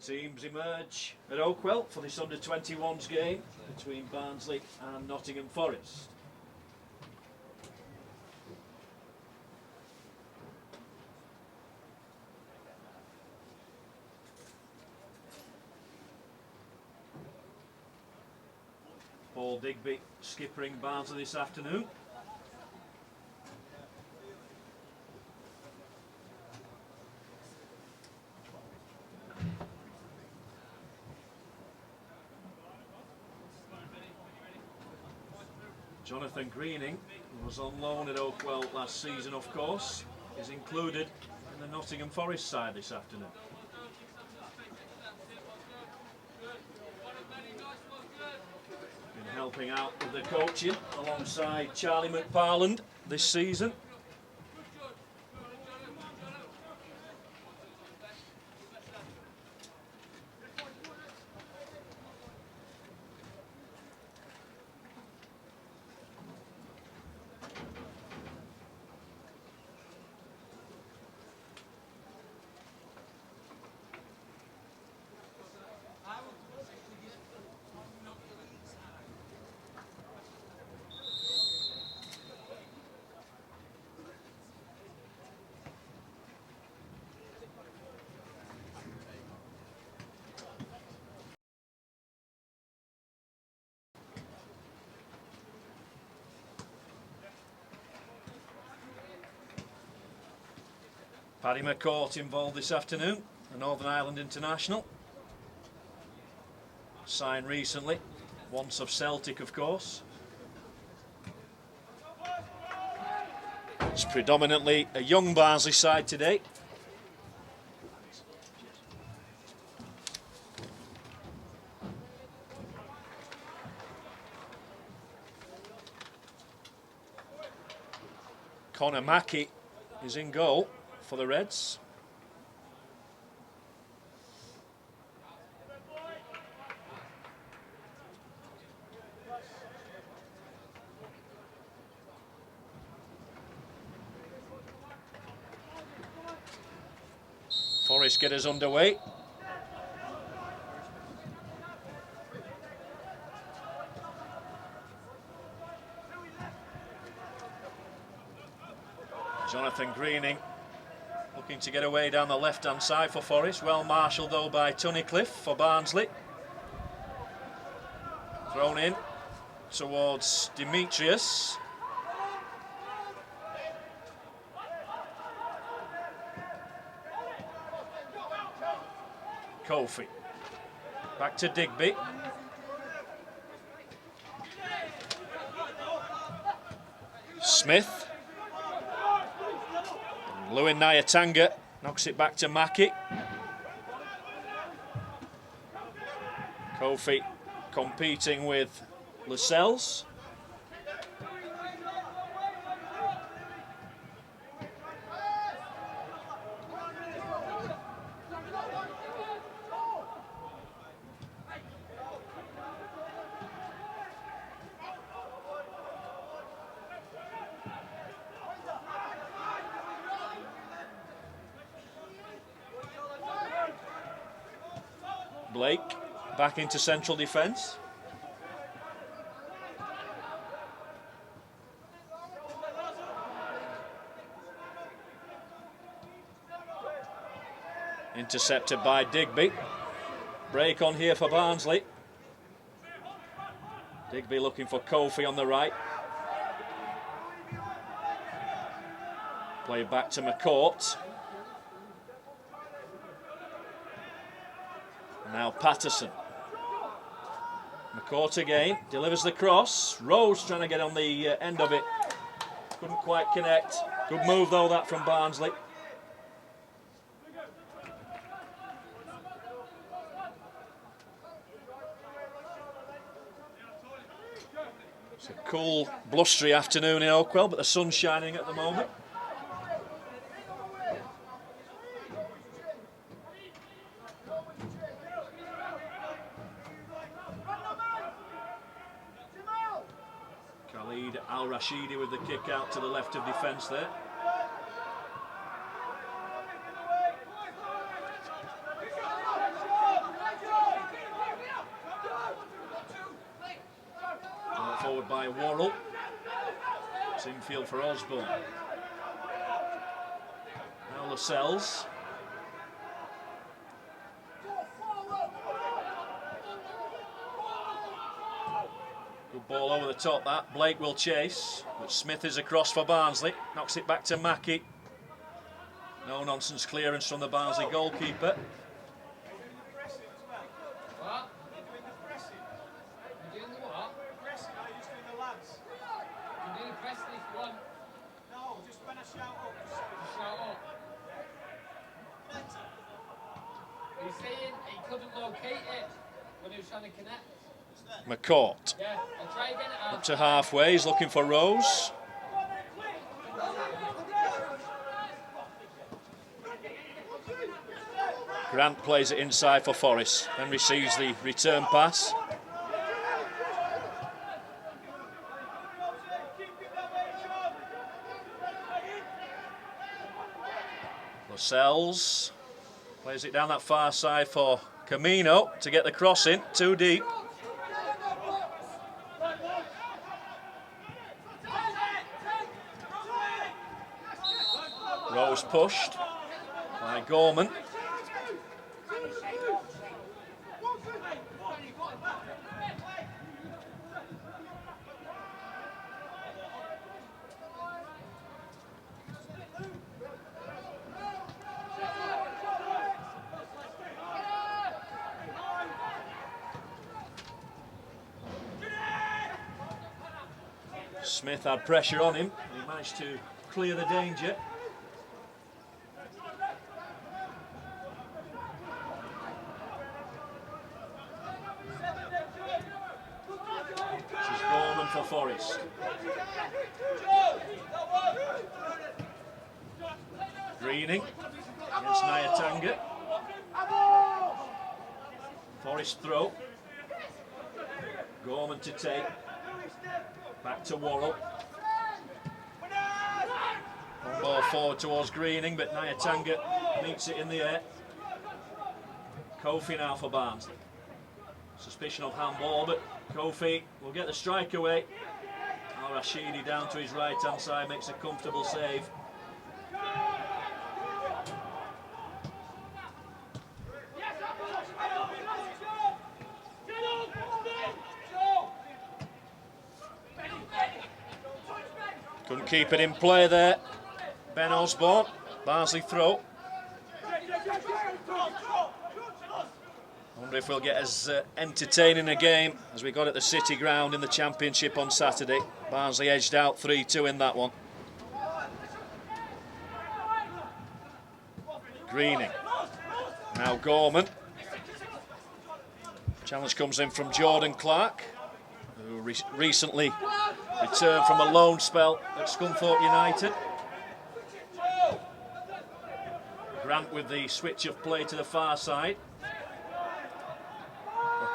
Teams emerge at Oakwell for this under-21s game between Barnsley and Nottingham Forest. Paul Digby skippering Barnsley this afternoon. Jonathan Greening, who was on loan at Oakwell last season, of course, is included in the Nottingham Forest side this afternoon. Been helping out with the coaching alongside Charlie McParland this season. Paddy McCourt involved this afternoon, the Northern Ireland international. Signed recently, once of Celtic of course. It's predominantly a young Barnsley side today. Conor Mackey is in goal for the Reds. Forest get us underway. Jonathan Greening looking to get away down the left-hand side for Forest. Well marshalled though by Tunnicliffe for Barnsley. Thrown in towards Demetrius. Kofi. Back to Digby. Smith. Lewin Nyatanga knocks it back to Mackey. Kofi competing with Lascelles. Blake back into central defence. Intercepted by Digby. Break on here for Barnsley. Digby looking for Kofi on the right. Play back to McCourt. Now Patterson. McCourt again, delivers the cross. Rose trying to get on the end of it. Couldn't quite connect. Good move though that from Barnsley. It's a cool, blustery afternoon in Oakwell, but the sun's shining at the moment. Al-Rashidi with the kick out to the left of defence there. Covered by Worrell. It's infield for Osborne. Now Lascelles. Good ball over the top that. Blake will chase, but Smith is across for Barnsley. Knocks it back to Mackey. No nonsense clearance from the Barnsley goalkeeper. He's saying he couldn't locate it when he was trying to connect. McCourt. Yeah, I'll try again at Up to halfway, he's looking for Rose. Grant plays it inside for Forest, then receives the return pass. Lascelles plays it down that far side for Camino to get the cross in, too deep. Rose pushed by Gorman. Smith had pressure on him. He managed to clear the danger. This is Gorman for Forest. Greening against Nyatanga. Forest throw. Gorman to take. Back to Worrell. One ball forward towards Greening, but Nyatanga meets it in the air. Kofi now for Barnsley. Suspicion of handball, but Kofi will get the strike away. Al Rashidi down to his right hand side, makes a comfortable save. Couldn't keep it in play there. Ben Osborne, Barnsley throw. Wonder if we'll get as entertaining a game as we got at the City Ground in the Championship on Saturday. Barnsley edged out 3-2 in that one. Greening. Now Gorman. Challenge comes in from Jordan Clark, who recently returned from a loan spell at Scunthorpe United. Grant with the switch of play to the far side.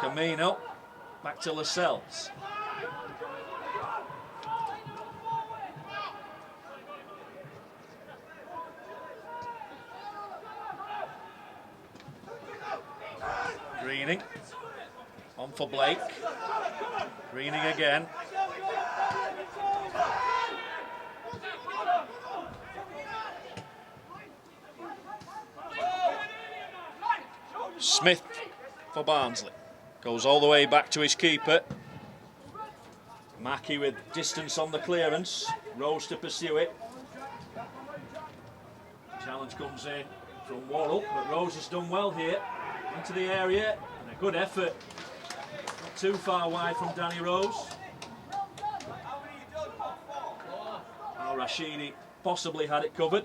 Camino, back to Lascelles. Greening, on for Blake. Greening again. Smith for Barnsley. Goes all the way back to his keeper. Mackey with distance on the clearance. Rose to pursue it. Challenge comes in from Worrell, but Rose has done well here. Into the area, and a good effort. Not too far wide from Danny Rose. Al Rashidi possibly had it covered.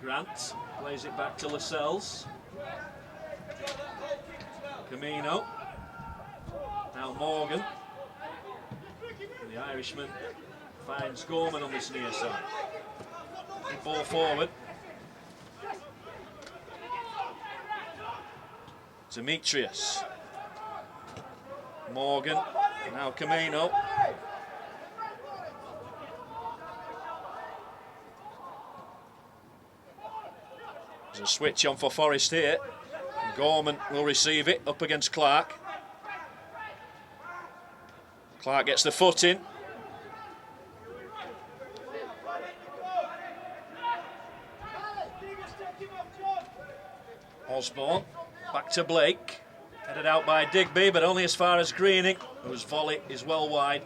Grant plays it back to Lascelles. Camino. Now Morgan. And the Irishman finds Gorman on this near side. Ball forward. Demetrius. Morgan. Now Camino. There's a switch on for Forest here. Gorman will receive it up against Clark. Clark gets the foot in. Osborne back to Blake. Headed out by Digby, but only as far as Greening, whose volley is well wide.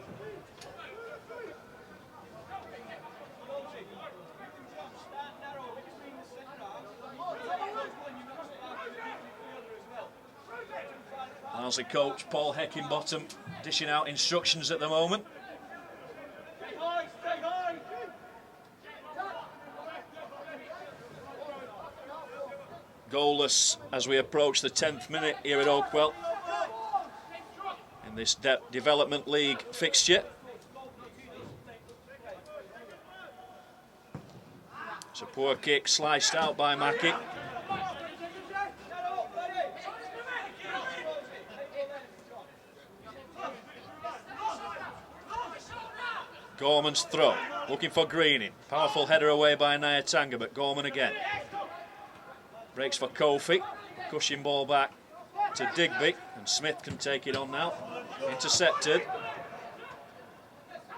Barnsley coach Paul Heckingbottom dishing out instructions at the moment. Goalless as we approach the 10th minute here at Oakwell in this Development League fixture. It's a poor kick sliced out by Mackey. Gorman's throw, looking for Greening. Powerful header away by Nyatanga, but Gorman again. Breaks for Kofi, cushion ball back to Digby, and Smith can take it on now. Intercepted.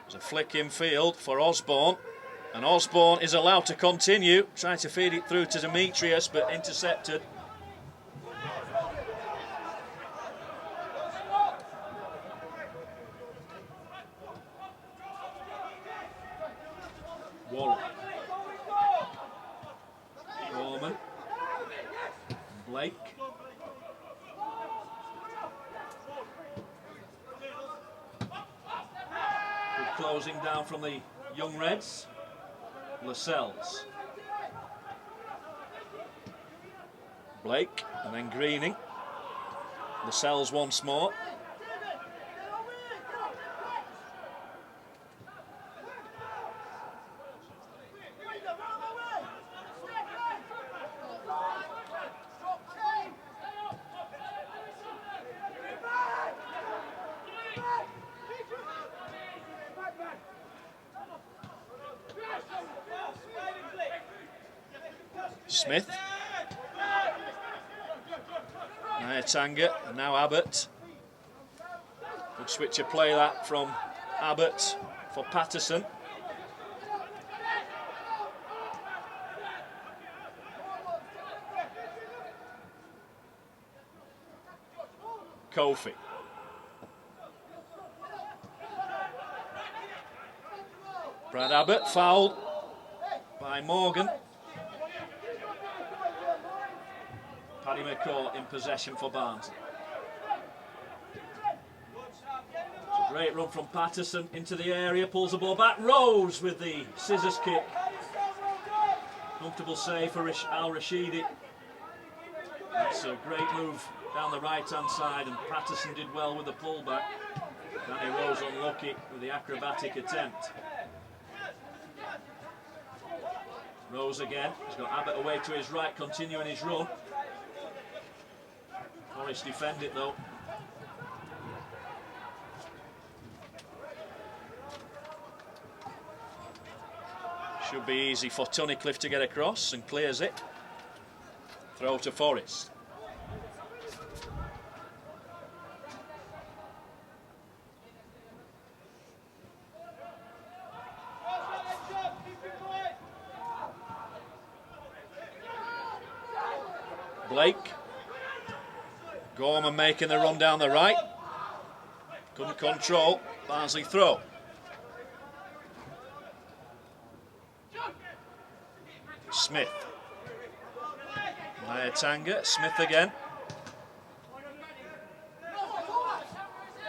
There's a flick in field for Osborne, and Osborne is allowed to continue, trying to feed it through to Demetrius, but intercepted. Warren. Gorman. Blake. Good closing down from the young Reds. Lascelles. Blake and then Greening. Lascelles once more. Smith. Nyatanga and now Abbott. Good switch of play that from Abbott for Patterson. Kofi. Brad Abbott fouled by Morgan. Paddy McCaw in possession for Barnsley. It's a great run from Patterson into the area, pulls the ball back. Rose with the scissors kick. Comfortable save for Al Rashidi. It's a great move down the right hand side, and Patterson did well with the pullback. Danny Rose unlucky with the acrobatic attempt. Rose again, he's got Abbott away to his right, continuing his run. Forest defend it though. Should be easy for Tunnicliffe to get across, and clears it. Throw to Forest. Blake. Gorman making the run down the right. Couldn't control. Barnsley throw. Smith. Nyatanga. Smith again.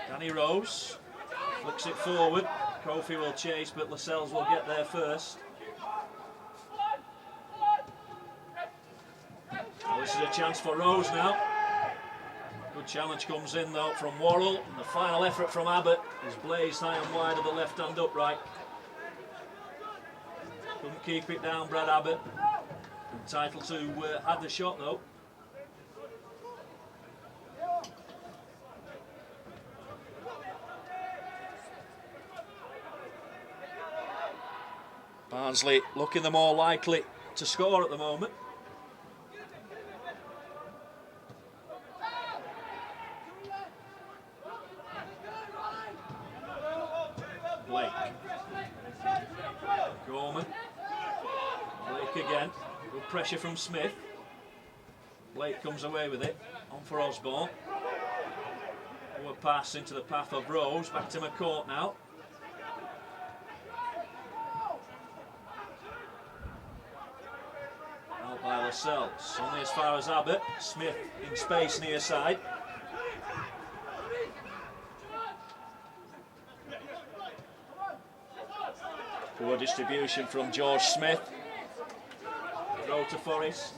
Danny Rose. Flicks it forward. Kofi will chase, but Lascelles will get there first. Well, this is a chance for Rose now. Good challenge comes in though from Worrell, and the final effort from Abbott is blazed high and wide of the left hand upright. Couldn't keep it down, Brad Abbott. Entitled to have the shot though. Barnsley looking the more likely to score at the moment. Flick again. Good pressure from Smith. Blake comes away with it. On for Osborne. Forward pass into the path of Rose. Back to McCourt now. Out by Lascelles. Only as far as Abbott. Smith in space near side. Poor distribution from George Smith. Throw to Forest.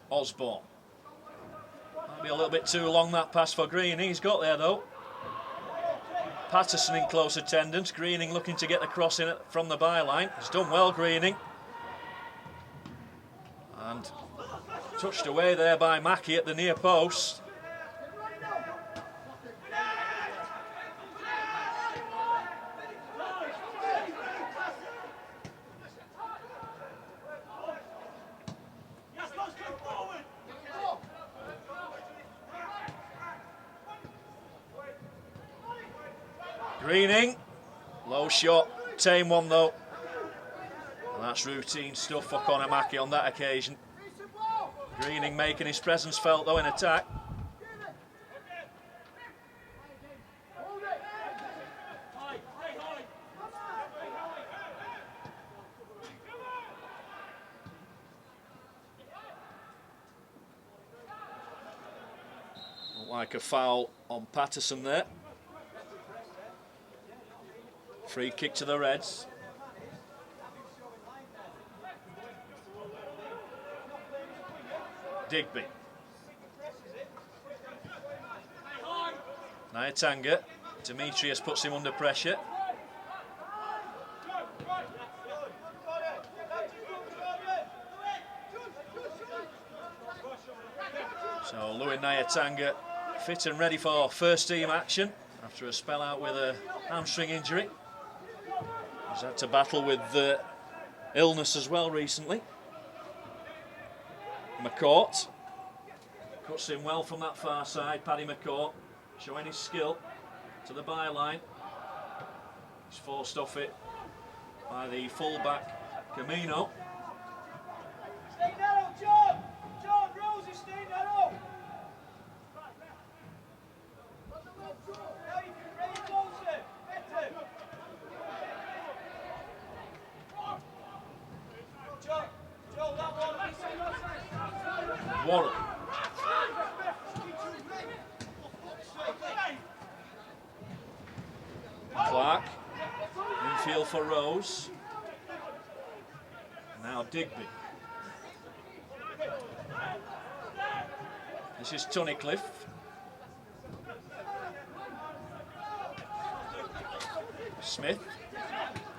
Osborne. Might be a little bit too long, that pass for Greening. He's got there though. Patterson in close attendance. Greening looking to get the cross in from the byline. He's done well, Greening. And touched away there by Mackie at the near post. Greening, low shot, tame one though. And that's routine stuff for Conor Mackie on that occasion. Greening making his presence felt though in attack. Looked like a foul on Patterson there. Free kick to the Reds. Digby. Nyatanga. Demetrius puts him under pressure. So Louis Nyatanga fit and ready for first team action after a spell out with a hamstring injury. He's had to battle with illness as well recently. McCourt cuts in well from that far side. Paddy McCourt showing his skill to the byline. He's forced off it by the full-back Camino. Stay narrow, John! John, Rose is staying narrow! Now you can raise closer! Better! Joe, that one! Warren. Clark. Infield for Rose. Now Digby. This is Tunnicliffe. Smith.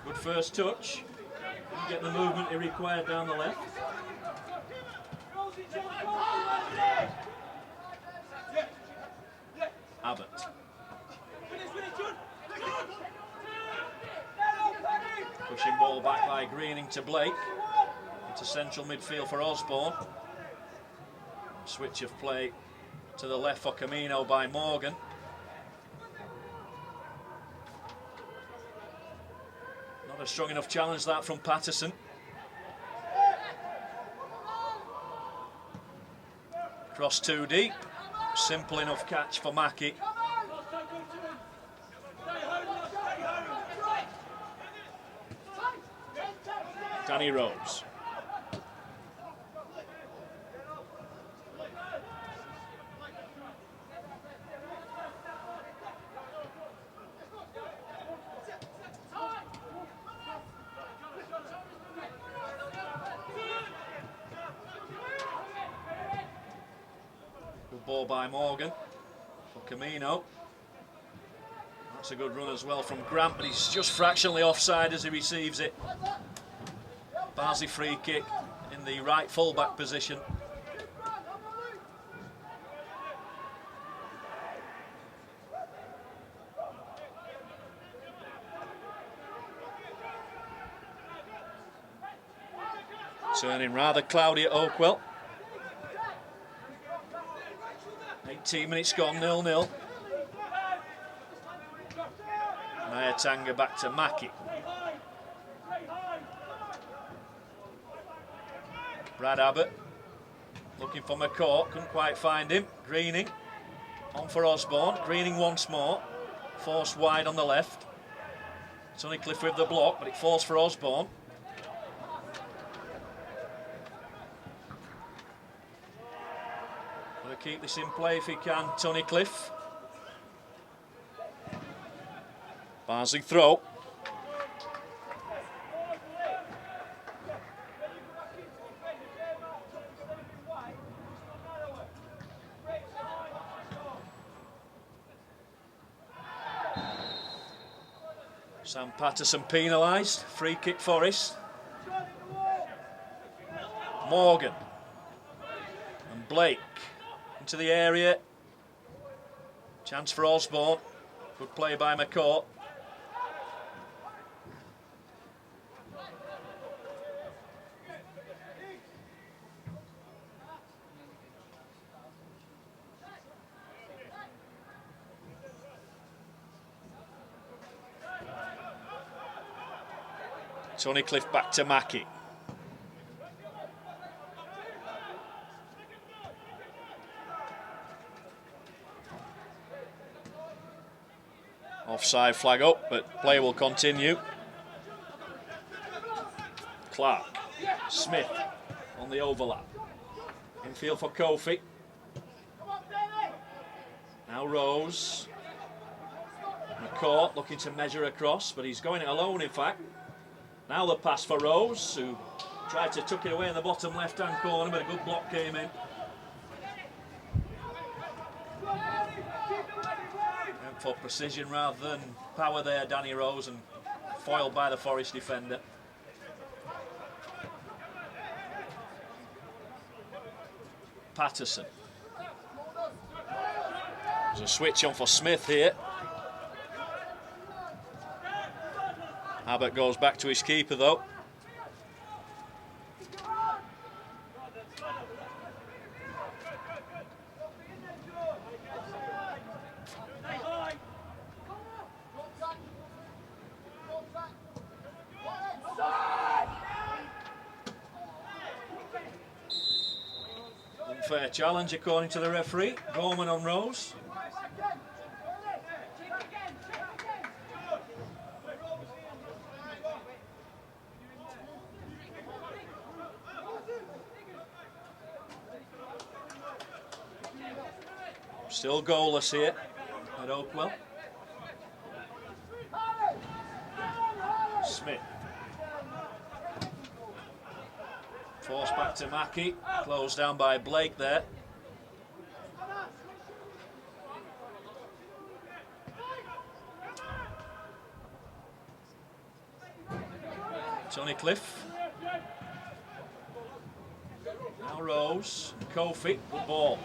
Good first touch. Didn't get the movement he required down the left. Abbott. Pushing ball back by Greening to Blake. Into central midfield for Osborne. Switch of play to the left for Camino by Morgan. Not a strong enough challenge that from Patterson. Cross too deep. Simple enough catch for Mackie. Danny Rose. Good ball by Morgan for Camino. That's a good run as well from Grant, but he's just fractionally offside as he receives it. Barnsley free kick in the right full-back position. Turning rather cloudy at Oakwell. 19 minutes gone, 0-0. Nyatanga back to Mackie. Brad Abbott looking for McCourt, couldn't quite find him. Greening on for Osborne. Greening once more, forced wide on the left. Tunnicliffe with the block, but it falls for Osborne. Will keep this in play if he can, Tunnicliffe. Barnsley throw. Sam Patterson penalised. Free kick Forest. Morgan and Blake into the area. Chance for Osborne. Good play by McCourt. Tunnicliffe back to Mackie. Offside flag up, but play will continue. Clark, Smith on the overlap. Infield for Kofi. Now Rose. McCourt looking to measure across, but he's going it alone in fact. Now the pass for Rose, who tried to tuck it away in the bottom left-hand corner, but a good block came in. Went for precision rather than power there, Danny Rose, and foiled by the Forest defender. Patterson. There's a switch on for Smith here. Abbott goes back to his keeper though. Unfair challenge according to the referee. Gorman on Rose. Still goalless here at Oakwell. Smith. Forced back to Mackie. Closed down by Blake there. Tunnicliffe. Now Rose. Kofi. Good ball.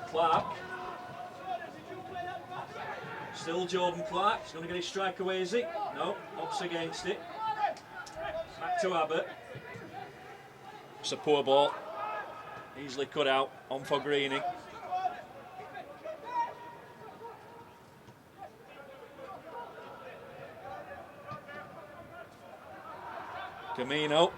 Clark. Still Jordan Clark. He's going to get his strike away, is he? No, ups against it. Back to Abbott. It's a poor ball. Easily cut out. On for Greening. Camino.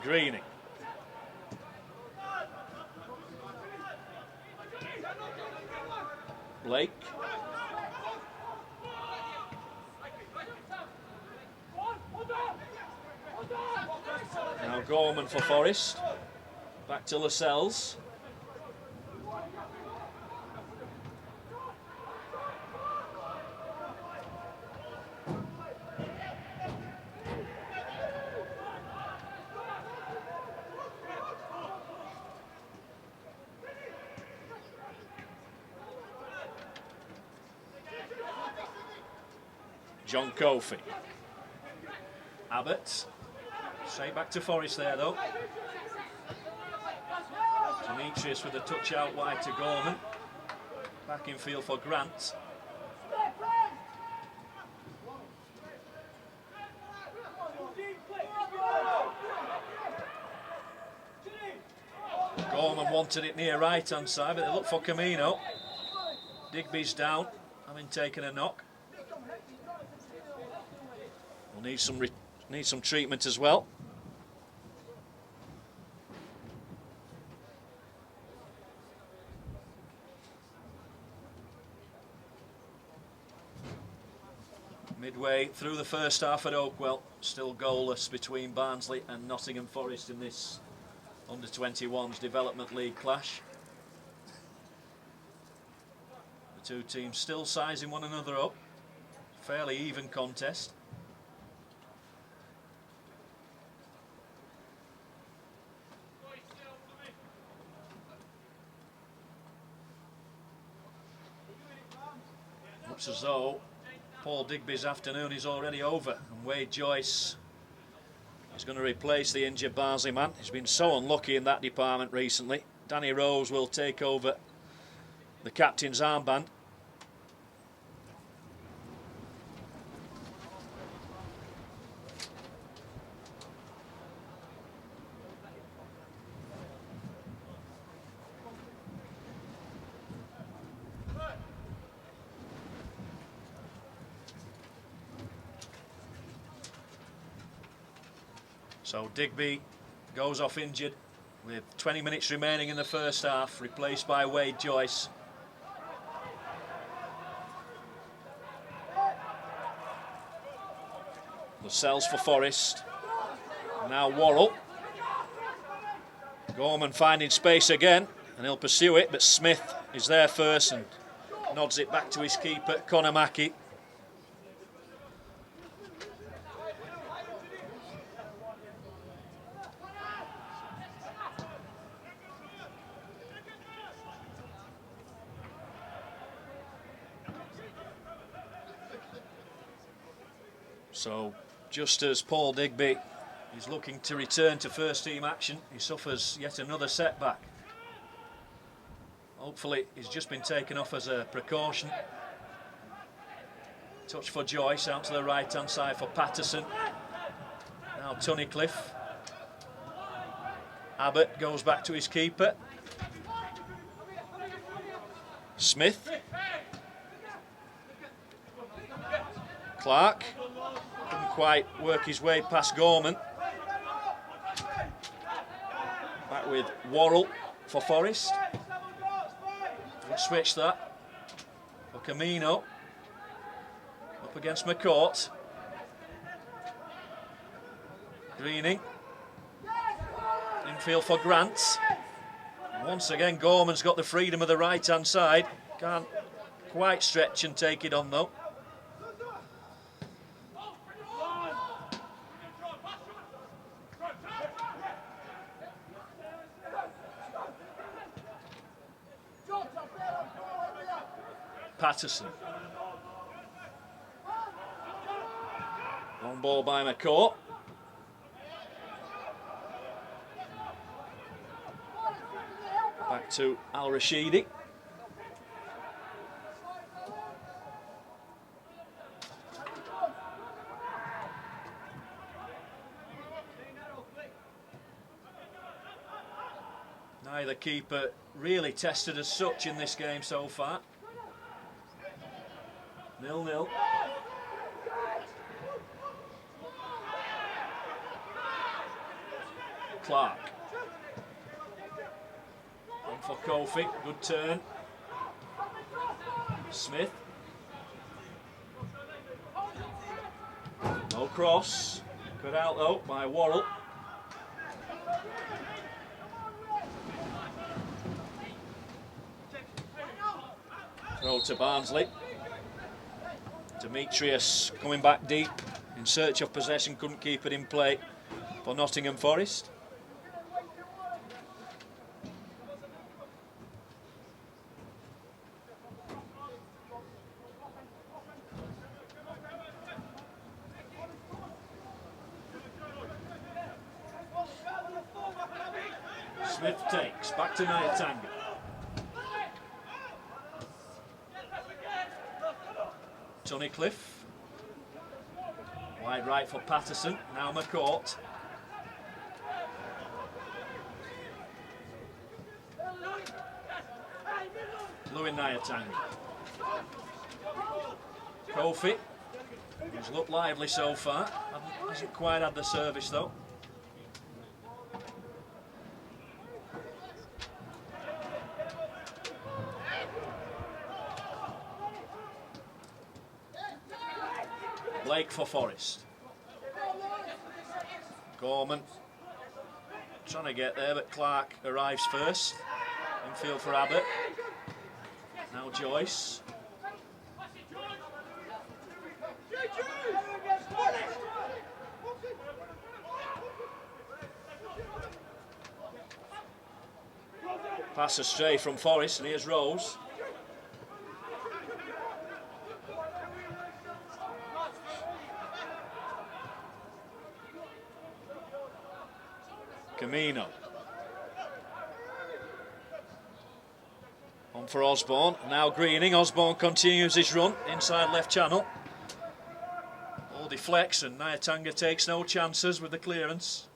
Greening. Blake. Now Gorman for Forest. Back to Lascelles. John Kofi. Abbott. Straight back to Forest there though. Demetrius with a touch out wide to Gorman. Back in field for Grant. wanted it near right-hand side, but they look for Camino. Digby's down, having taken a knock. We'll need some treatment as well. Midway through the first half at Oakwell, still goalless between Barnsley and Nottingham Forest in this under-21s Development League clash. The two teams still sizing one another up. Fairly even contest. Looks as though Paul Digby's afternoon is already over, and Wade Joyce is going to replace the injured Barnsley man. He's been so unlucky in that department recently. Danny Rose will take over the captain's armband. So Digby goes off injured with 20 minutes remaining in the first half, replaced by Wade Joyce. Lascelles for Forest. Now Worrell. Gorman finding space again, and he'll pursue it, but Smith is there first and nods it back to his keeper, Conor Mackey. So, just as Paul Digby is looking to return to first team action, he suffers yet another setback. Hopefully, he's just been taken off as a precaution. Touch for Joyce, out to the right-hand side for Patterson. Now Tunnicliffe. Abbott goes back to his keeper. Smith. Clark. Couldn't quite work his way past Gorman. Back with Worrell for Forest. Good switch that for Camino. Up against McCourt. Greening. Infield for Grant. Once again, Gorman's got the freedom of the right-hand side. Can't quite stretch and take it on though. Patterson. Long ball by McCourt. Back to Al Rashidi. Neither keeper really tested as such in this game so far. 0-0. Clark. On for Kofi, good turn. Smith. No cross. Cut out though by Worrell. Throw to Barnsley. Demetrius coming back deep in search of possession, couldn't keep it in play for Nottingham Forest. Smith takes, back to Nyatanga. Tunnicliffe. Wide right for Patterson, now McCourt. blue in Nyatanga. Kofi, who's looked lively so far, hasn't quite had the service though. Blake for Forest. Gorman trying to get there, but Clark arrives first. Infield for Abbott. Now Joyce. Pass astray from Forest, and here's Rose. Camino. On for Osborne, now Greening. Osborne continues his run inside left channel. All deflects and Nyatanga takes no chances with the clearance.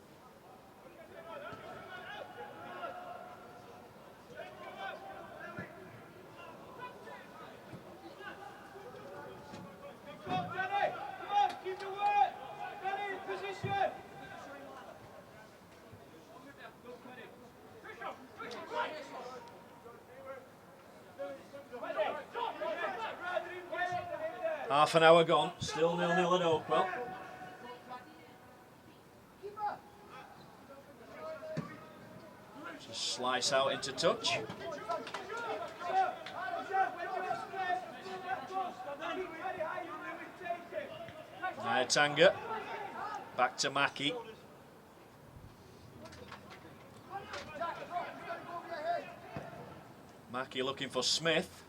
Half an hour gone, still 0-0 at Oakwell. Just slice out into touch. Nyatanga, back to Mackie. Mackie looking for Smith,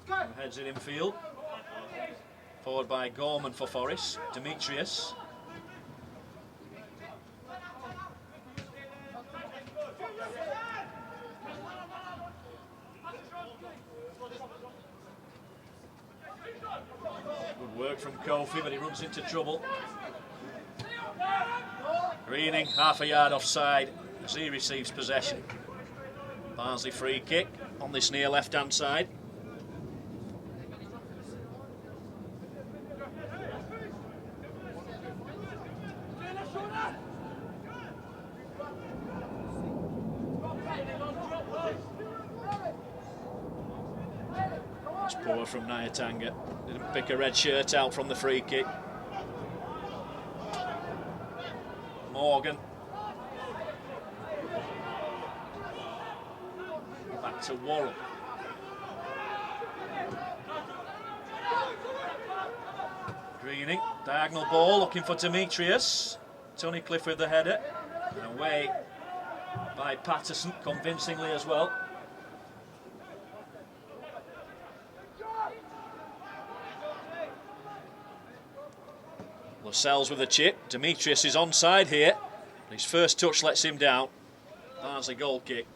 who heads it infield. Forward by Gorman for Forest. Demetrius. Good work from Kofi, but he runs into trouble. Greening half a yard offside as he receives possession. Barnsley free kick on this near left-hand side. Poor from Nyatanga. Didn't pick a red shirt out from the free kick. Morgan. Back to Worrell. Greening. Diagonal ball looking for Demetrius. Tony Cliff with the header. And away by Patterson convincingly as well. Lascelles with a chip. Demetrius is onside here. His first touch lets him down. Barnsley goal kick.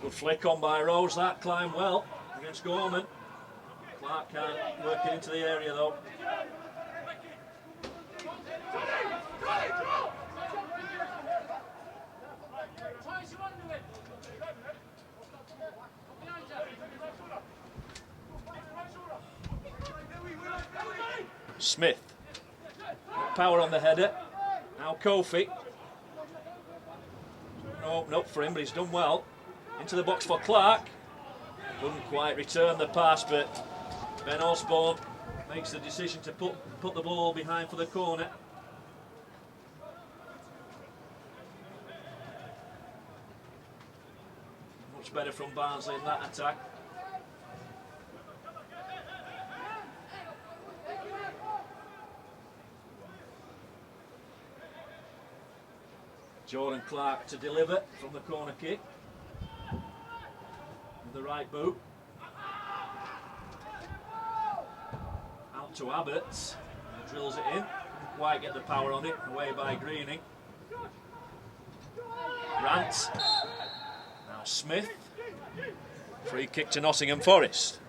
Good flick on by Rose, that climbed well against Gorman. Clark can't work it into the area though. Smith. Power on the header. Now Kofi. No, not for him, but he's done well. Into the box for Clark. Couldn't quite return the pass, but Ben Osborne makes the decision to put the ball behind for the corner. Much better from Barnsley in that attack. Jordan Clark to deliver from the corner kick. With the right boot. to Abbott. He drills it in. Didn't quite get the power on it. Away by Greening. Grant. Now Smith. Free kick to Nottingham Forest.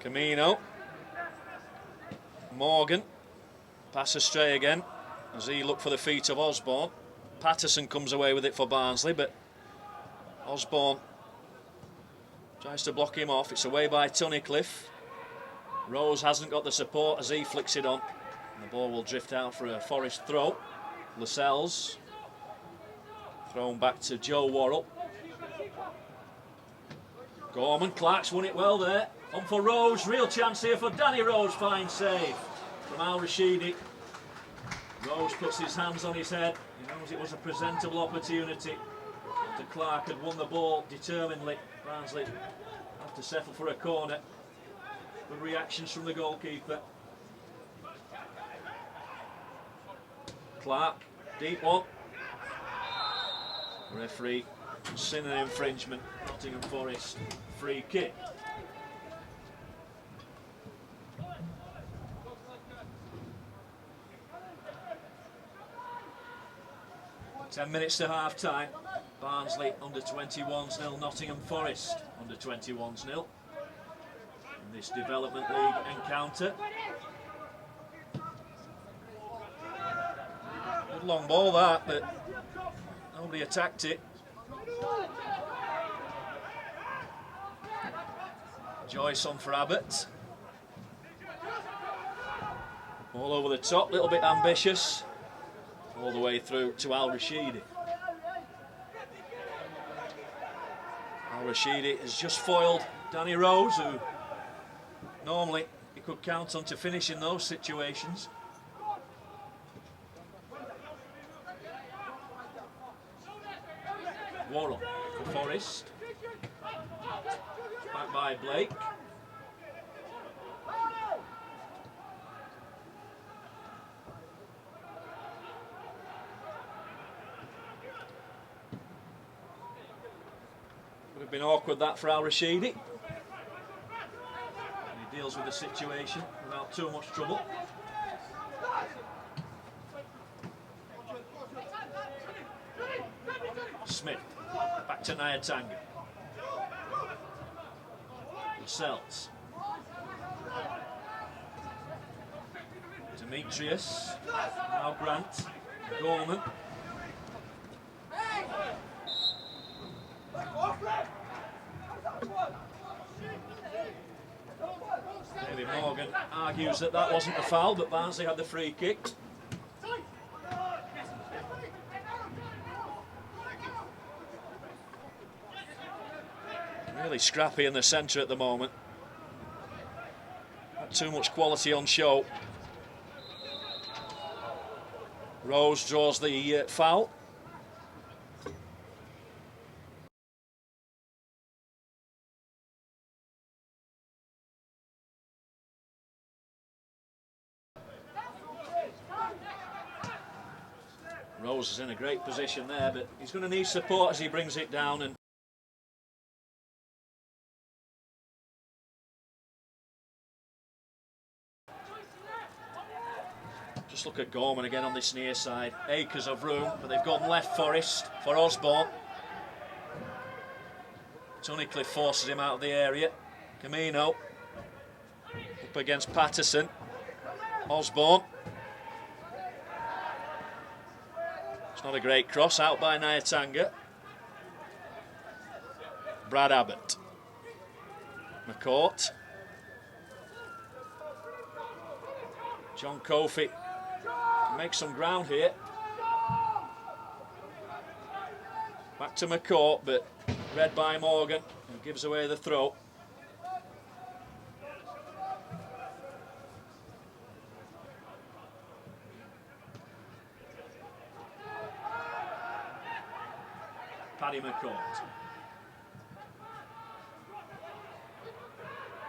Camino. Morgan. Pass astray again as he looked for the feet of Osborne. Patterson comes away with it for Barnsley, but Osborne tries to block him off. It's away by Tunnicliffe. Rose hasn't got the support as he flicks it on. And the ball will drift out for a Forest throw. Lascelles. Thrown back to Joe Worrell. Gorman, Clark's won it well there. On for Rose, real chance here for Danny Rose, fine save from Al Rashidi. Rose puts his hands on his head, he knows it was a presentable opportunity. Dr. Clark had won the ball determinedly. Barnsley have to settle for a corner. Good reactions from the goalkeeper. Clark, deep one. Referee, sin and infringement, Nottingham Forest, free kick. 10 minutes to half time. Barnsley under 21s 0, Nottingham Forest under 21s 0 in this Development League encounter. Good long ball that, but nobody attacked it. Joyce on for Abbott. All over the top, little bit ambitious. All the way through to Al Rashidi. Al Rashidi has just foiled Danny Rose, who normally he could count on to finish in those situations. Worrell for Forest. Back by Blake. Would have been awkward that for Al Rashidi. He deals with the situation without too much trouble. Smith, back to Nyatanga. Lascelles. Demetrius. Now Grant. Gorman. David Morgan argues that that wasn't a foul, but Barnsley had the free kick. Really scrappy in the centre at the moment. Not too much quality on show. Rose draws the foul. Rose is in a great position there, but he's going to need support as he brings it down. And just look at Gorman again on this near side. Acres of room, but they've gone left Forest for Osborne. Tunnicliffe forces him out of the area. Camino up against Patterson. Osborne. It's not a great cross, out by Nyatanga. Brad Abbott. McCourt. John Kofi makes some ground here. Back to McCourt, but read by Morgan, who gives away the throw. Paddy McCourt.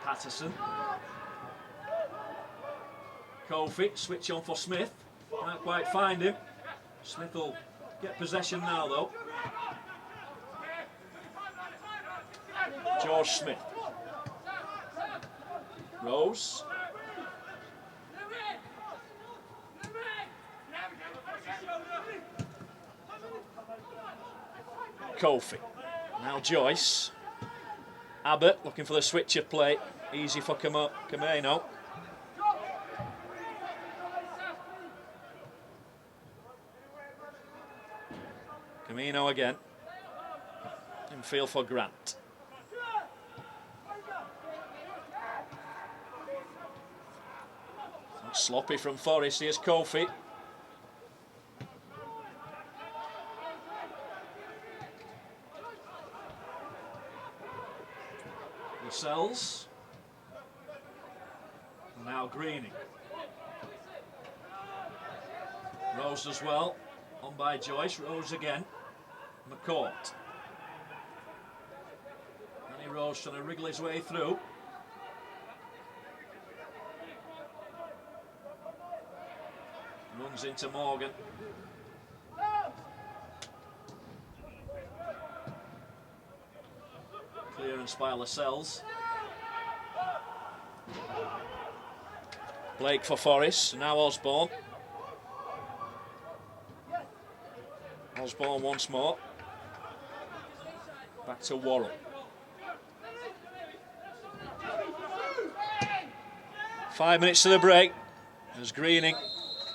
Patterson. Kofi, switch on for Smith. Can't quite find him. Smith will get possession now though. George Smith. Rose. Kofi. Now Joyce. Abbott looking for the switcher play. Easy for Kameno. Kameno again. Infield for Grant. Sloppy from Forest. Here's Kofi. Lascelles. Now Greening. Rose as well. On by Joyce. Rose again. McCourt. Danny Rose trying to wriggle his way through. Runs into Morgan. Clearance by Lascelles. Blake for Forest. Now Osborne. Osborne once more. Back to Worrell. Five minutes to the break. As Greening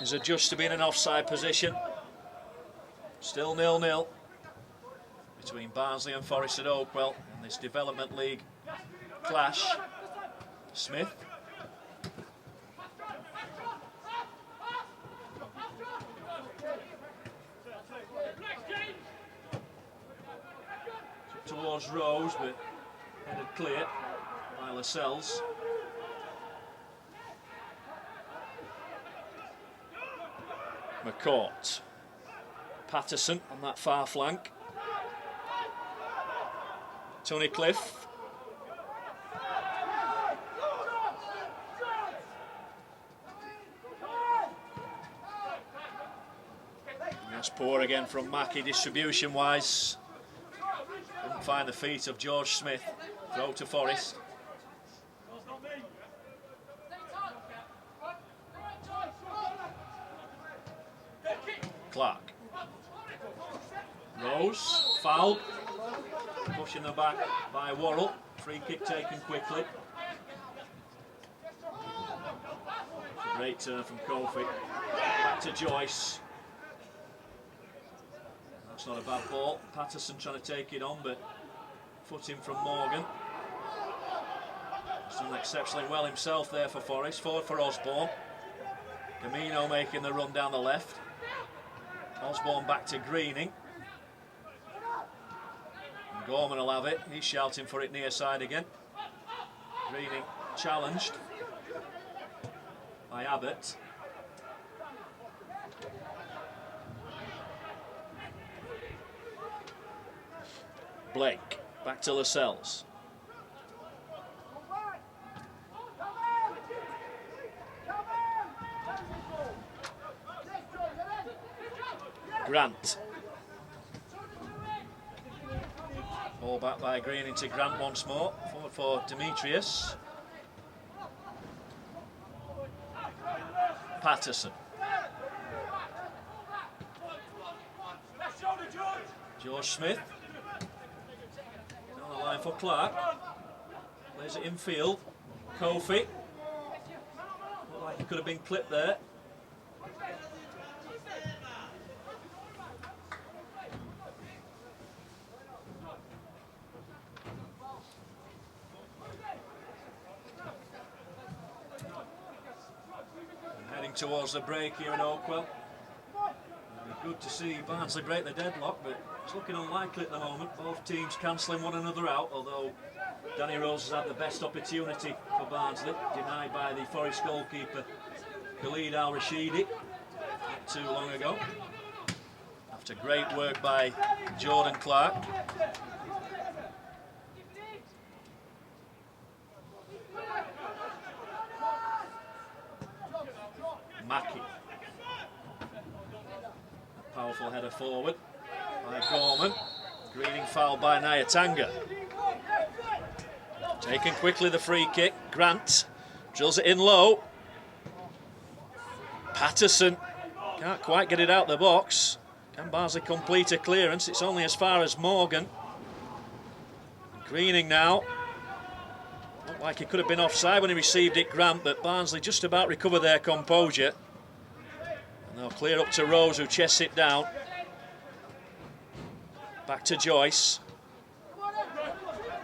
is adjusted to be in an offside position. Still 0-0 between Barnsley and Forest at Oakwell in this Development League clash. Smith. Towards Rose, but headed clear by Lascelles. McCourt. Patterson on that far flank. Tony Cliff. That's poor again from Mackie distribution wise. Couldn't find the feet of George Smith. Throw to Forest. Clark. Rose, foul. Pushing the back by Worrell. Free kick taken quickly. Great turn from Kofi. Back to Joyce. That's not a bad ball. Patterson trying to take it on, but footing from Morgan. He's done exceptionally well himself there for Forest. Forward for Osborne. Camino making the run down the left. Osborne back to Greening. And Gorman will have it. He's shouting for it near side again. Greening challenged by Abbott. Blake back to Lascelles. Grant. Ball back by Greening to Grant once more. Forward for Demetrius. Patterson. George Smith. On the line for Clark. Plays it infield. Kofi. Looked like he could have been clipped there. Towards the break here in Oakwell. It'd be good to see Barnsley break the deadlock, but it's looking unlikely at the moment. Both teams cancelling one another out, although Danny Rose has had the best opportunity for Barnsley, denied by the Forest goalkeeper Khalid Al-Rashidi not too long ago. After great work by Jordan Clark. Mackie. A powerful header forward by Gorman. Greening fouled by Nyatanga. Taken quickly the free kick. Grant drills it in low. Patterson can't quite get it out the box. Can Barnsley complete a clearance? It's only as far as Morgan. Greening now. Looked like he could have been offside when he received it, Grant, but Barnsley just about recover their composure. And they'll clear up to Rose, who chests it down. Back to Joyce.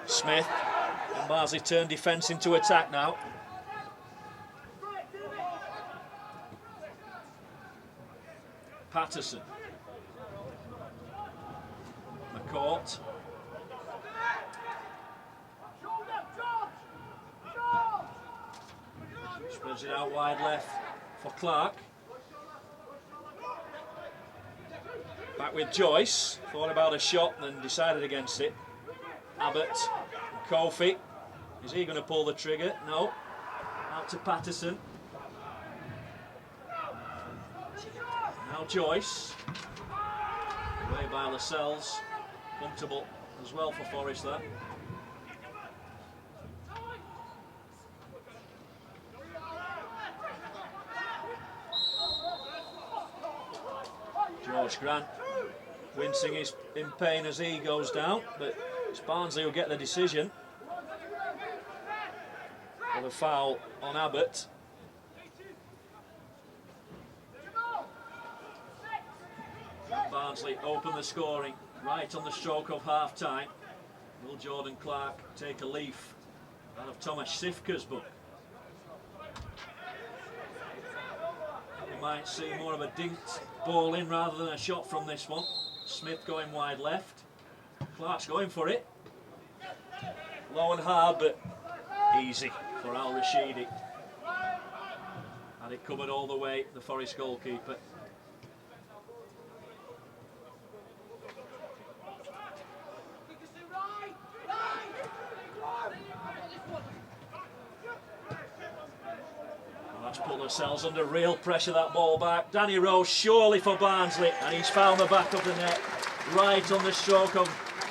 Smith. And Barnsley turn defence into attack now. Patterson. McCourt. Spreads it out wide left for Clark. Back with Joyce. Thought about a shot and decided against it. Abbott. Kofi. Is he going to pull the trigger? No. Out to Patterson. Now Joyce. Away by Lascelles. Comfortable as well for Forest there. George Grant wincing in pain as he goes down, but it's Barnsley who get the decision for the foul on Abbott. Barnsley open the scoring right on the stroke of half-time. Will Jordan Clark take a leaf out of Tomasz Sivka's book? We might see more of a dinked ball in rather than a shot from this one. Smith going wide left. Clark's going for it. Low and hard, but easy for Al Rashidi. Had it covered all the way, the Forest goalkeeper. Put themselves under real pressure, that ball back. Danny Rose surely for Barnsley, and he's found the back of the net right on the stroke of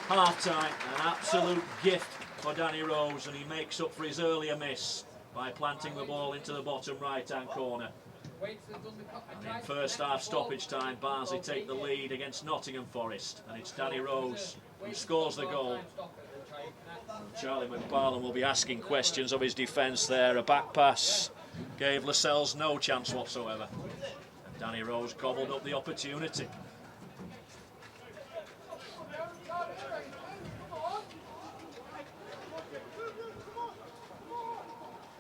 half-time. An absolute gift for Danny Rose, and he makes up for his earlier miss by planting the ball into the bottom right-hand corner. And in first half stoppage time, Barnsley take the lead against Nottingham Forest, and it's Danny Rose who scores the goal. Charlie McParland will be asking questions of his defence there. A back pass gave Lascelles no chance whatsoever. And Danny Rose gobbled up the opportunity.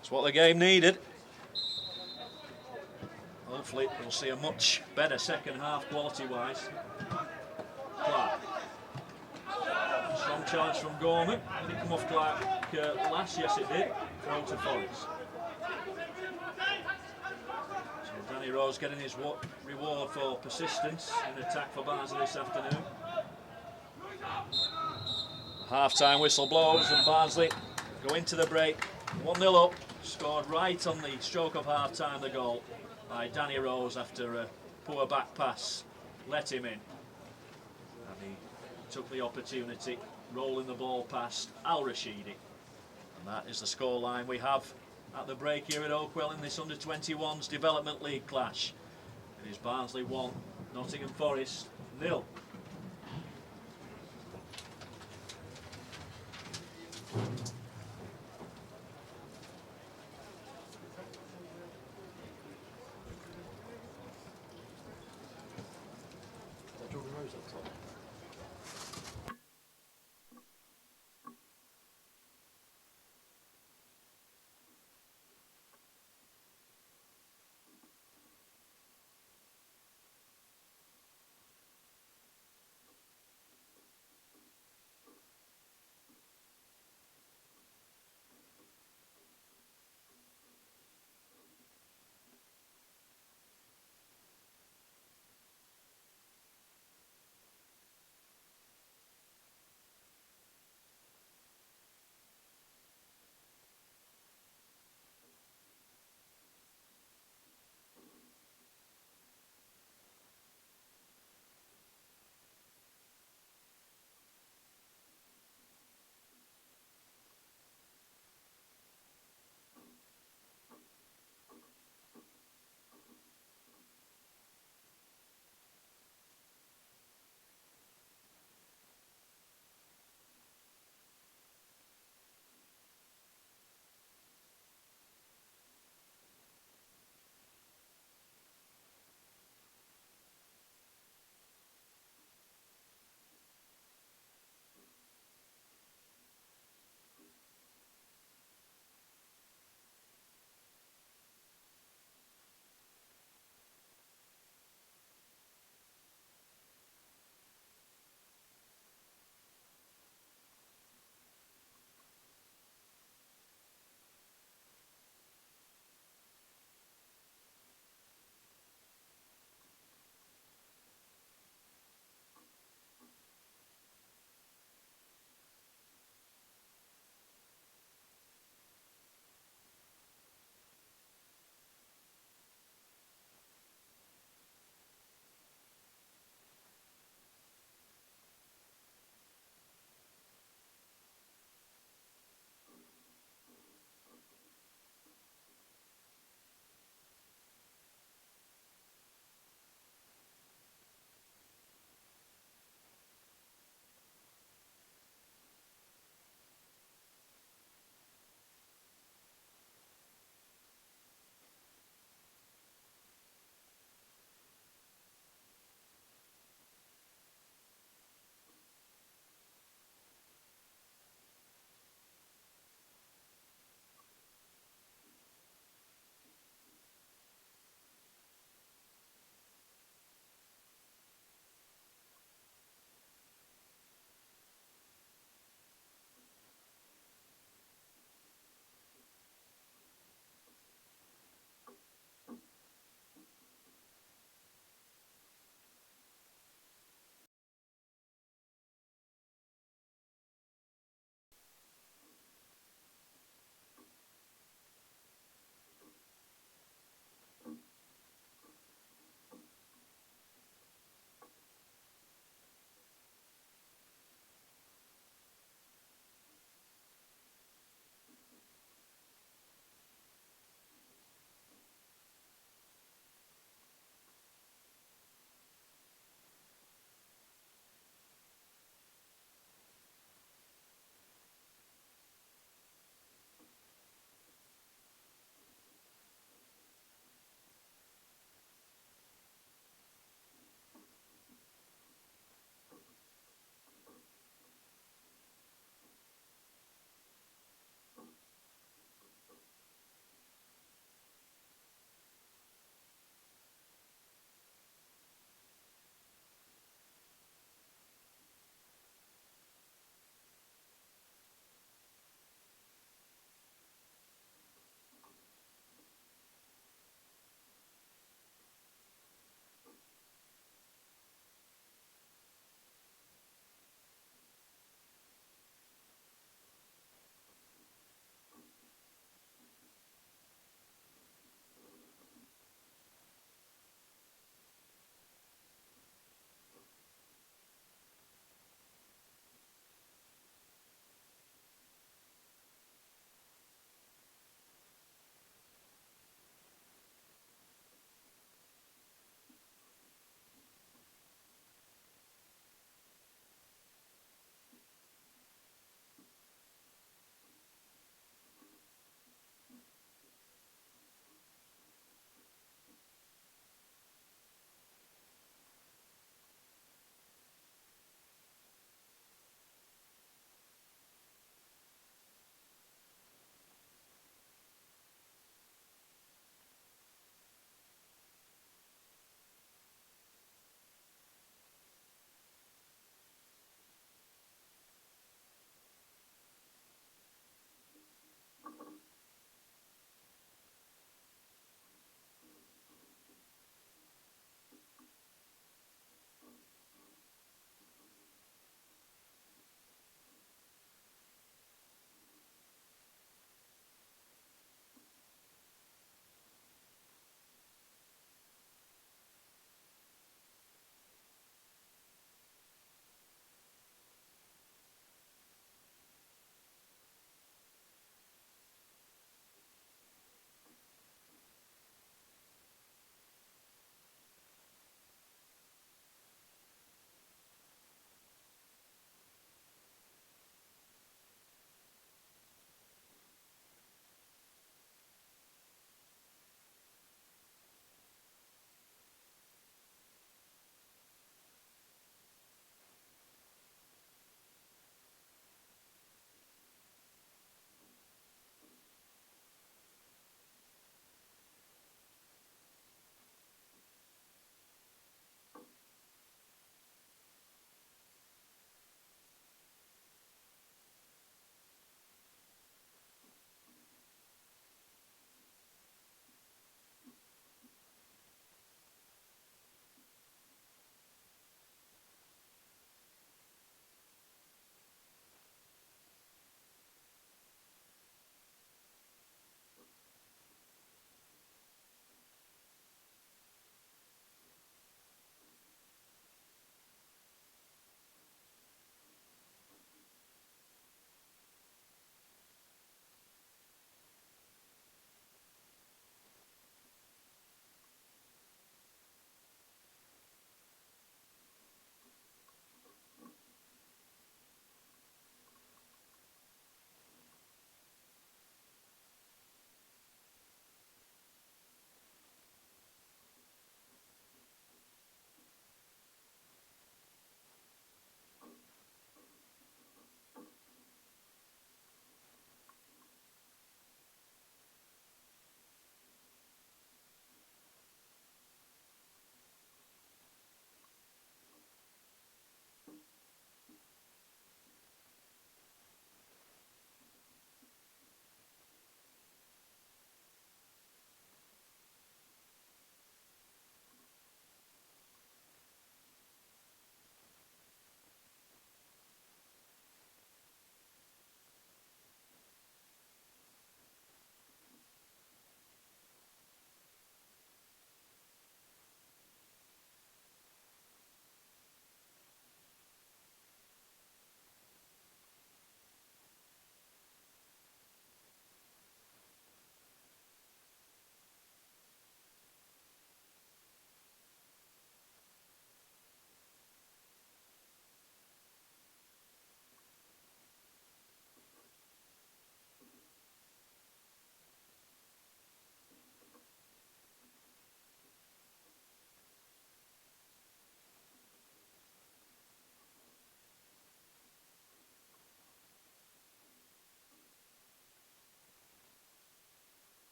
It's what the game needed. Hopefully we'll see a much better second half quality-wise. Clark. Strong charge from Gorman. Did it come off Clark last? Yes, it did. Throw to Forest. So Danny Rose getting his reward for persistence in attack for Barnsley this afternoon. Half-time whistle blows and Barnsley go into the break 1-0 up. Scored right on the stroke of half-time, the goal by Danny Rose after a poor back pass. Let him in. And he took the opportunity, rolling the ball past Al Rashidi. And that is the scoreline we have at the break here at Oakwell in this Under-21s Development League clash. It is Barnsley 1, Nottingham Forest 0.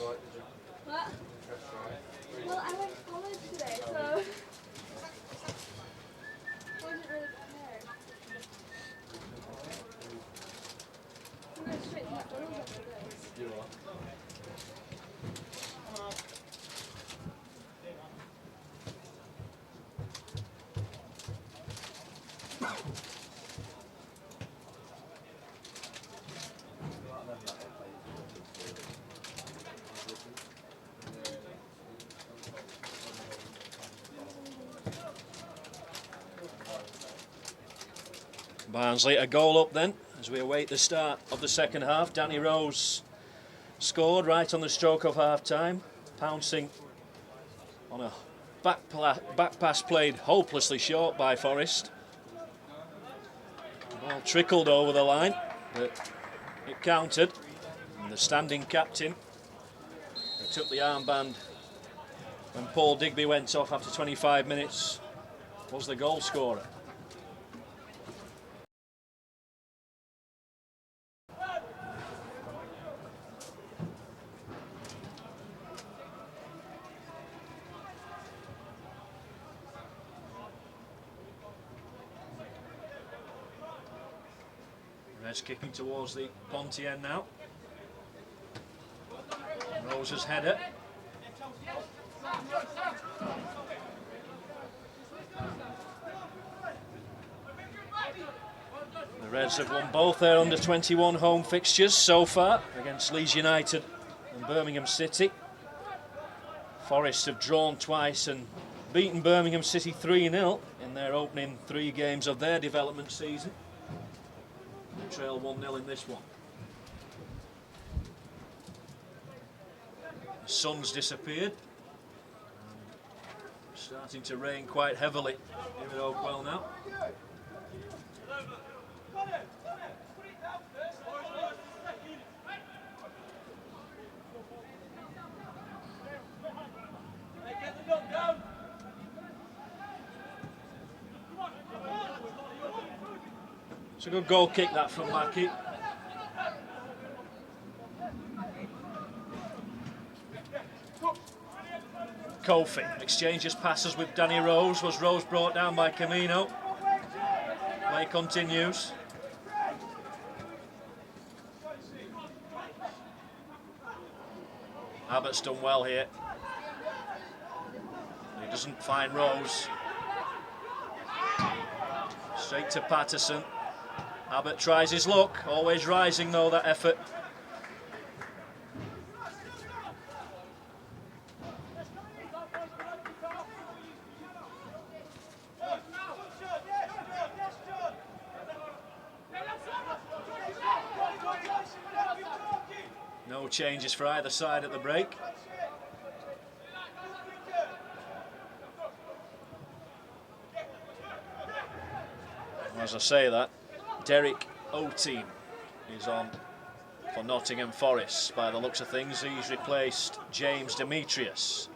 What? Well, I went to college today, so I wasn't really prepared. I'm going straight to McDonald's after this. You are. Barnsley a goal up then as we await the start of the second half. Danny Rose scored right on the stroke of half time, pouncing on a back pass played hopelessly short by Forest. The ball trickled over the line, but it counted. And the standing captain, who took the armband when Paul Digby went off after 25 minutes, was the goal scorer. Reds kicking towards the Ponty end now. Rose's header. The Reds have won both their under-21 home fixtures so far against Leeds United and Birmingham City. Forest have drawn twice and beaten Birmingham City 3-0 in their opening 3 games of their development season. They trail 1-0 in this one. The sun's disappeared. Starting to rain quite heavily here at Oakwell now. It's a good goal kick that from Mackie. Kofi exchanges passes with Danny Rose. Was Rose brought down by Camino? Play continues. Abbott's done well here. He doesn't find Rose. Straight to Patterson. Abbott tries his luck, always rising though, that effort. No changes for either side at the break. As I say that, Derek O'Team is on for Nottingham Forest. By the looks of things, he's replaced James Demetrius.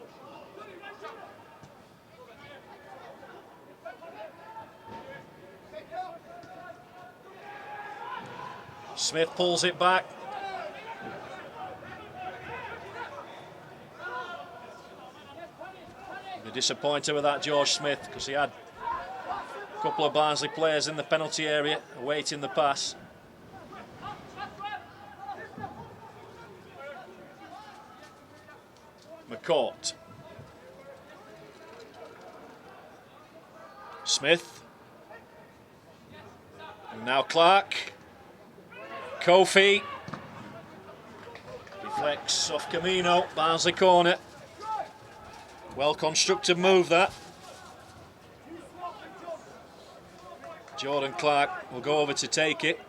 Smith pulls it back. Be disappointed with that, George Smith, because he had a couple of Barnsley players in the penalty area awaiting the pass. McCourt. Smith. And now Clark. Kofi. Deflects off Camino. Barnsley corner. Well constructed move that. Jordan Clark will go over to take it.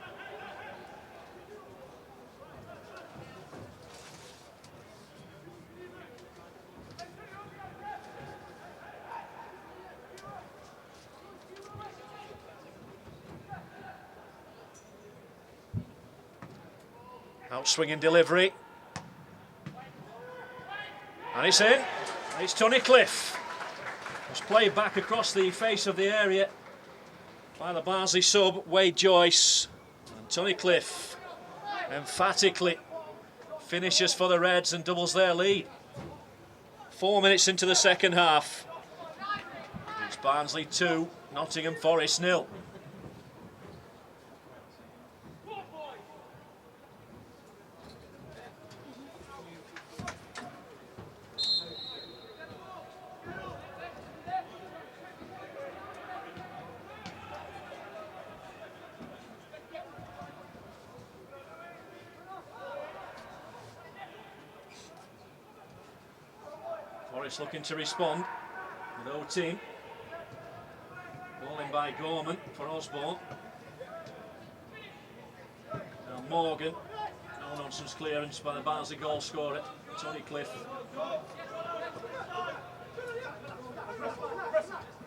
Out swinging delivery. And it's in. It's Tony Cliff. It's played back across the face of the area by the Barnsley sub, Wade Joyce. And Tony Cliff emphatically finishes for the Reds and doubles their lead. 4 minutes into the second half. It's Barnsley 2, Nottingham Forest 0. Forest looking to respond with O-Team. Ball in by Gorman for Osborne. Now Morgan. No nonsense clearance by the Barnsley goal scorer, Tony Cliff.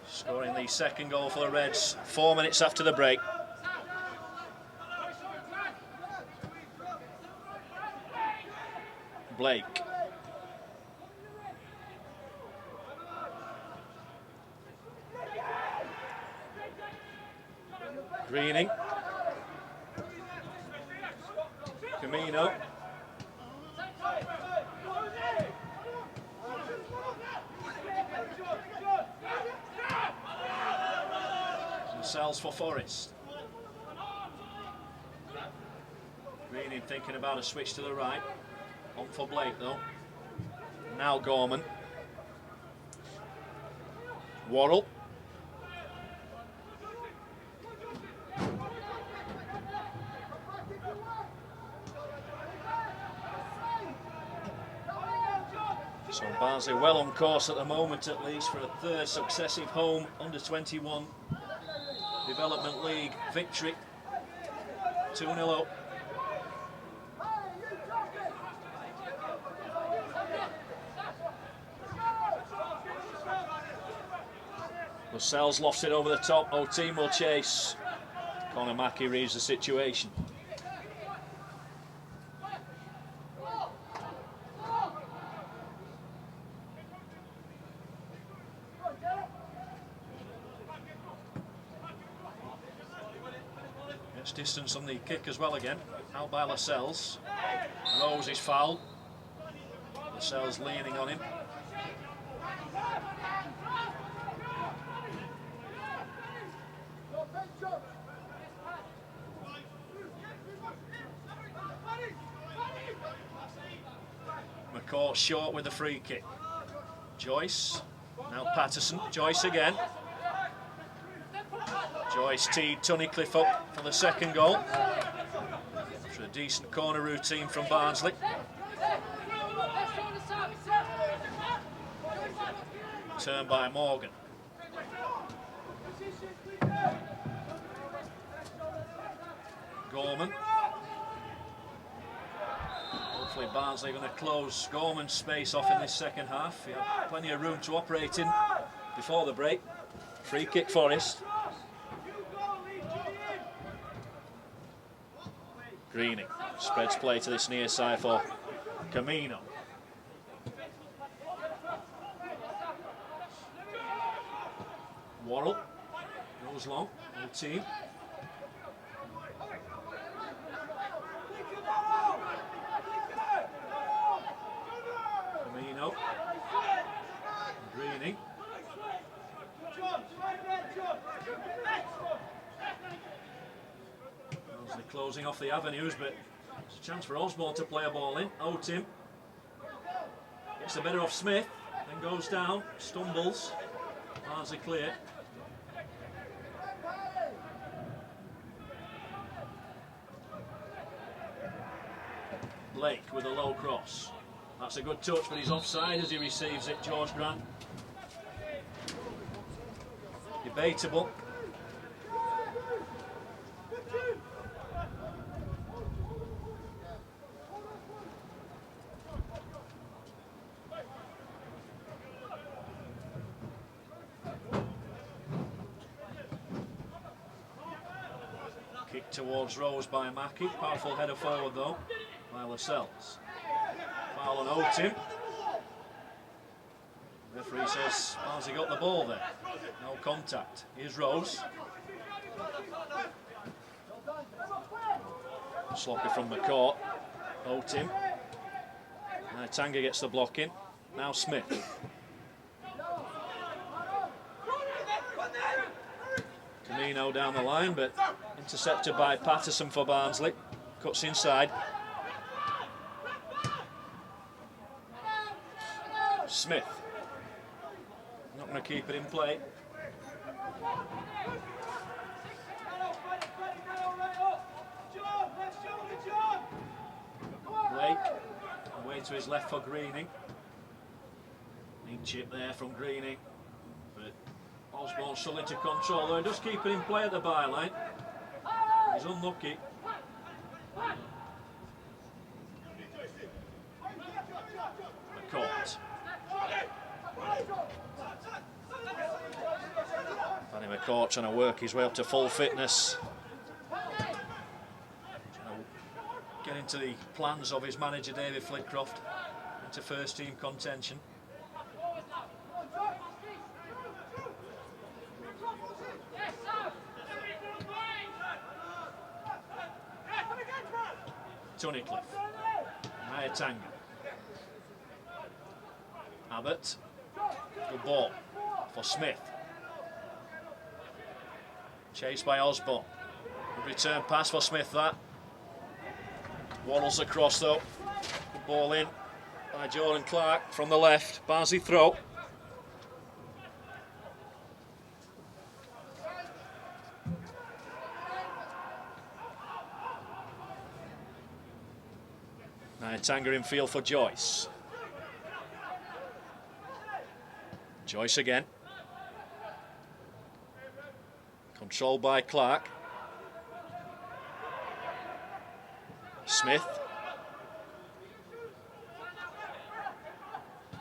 Scoring the second goal for the Reds 4 minutes after the break. Blake. Greening. Camino. Sells for Forest. Greening thinking about a switch to the right. On for Blake though. Now Gorman. Worrell. So Barnsley well on course at the moment, at least, for a third successive home under-21 Development League victory. 2-0 up. Lascelles lofts it over the top. O-Team will chase. Conor Mackey reads the situation. Gets distance on the kick as well again. Out by Lascelles. Rose is fouled. Lascelles leaning on him. McCourt short with the free kick. Joyce. Now Patterson. Joyce again. Joyce teed Tunnicliffe up for the second goal. After a decent corner routine from Barnsley. Turned by Morgan. Gorman. Hopefully Barnsley are going to close Gorman's space off in this second half. He had plenty of room to operate in before the break. Free kick Forest. Greening spreads play to this near side for Camino. Worrell goes long, O-Team. Camino. Greening. Barnsley closing off the avenues, but it's a chance for Osborne to play a ball in. O-Team gets the better of Smith, then goes down, stumbles. Barnsley clear. Blake with a low cross. That's a good touch, but he's offside as he receives it, George Grant. Debatable. Kick towards Rose by Mackey. Powerful header forward though by Lascelles. Foul on O-Team. Referee says Barnsley got the ball there. No contact. Here's Rose. Sloppy from McCourt. O-Team. Tanga gets the block in. Now Smith. Camino down the line, but intercepted by Patterson for Barnsley. Cuts inside. Smith. Not going to keep it in play. Blake. Away to his left for Greening. Neat chip there from Greening. But Osborne struggling to control, though he does keep it in play at the byline. He's unlucky. McCourt. Danny McCourt trying to work his way up to full fitness. Trying to get into the plans of his manager David Flitcroft into first team contention. Tunnicliffe. Tanga. Abbott. Good ball for Smith. Chased by Osborne. Good return pass for Smith, that. Waddles across though. Good ball in by Jordan Clark from the left. Barnsley throw. Tanga in field for Joyce. Joyce again. Controlled by Clark. Smith.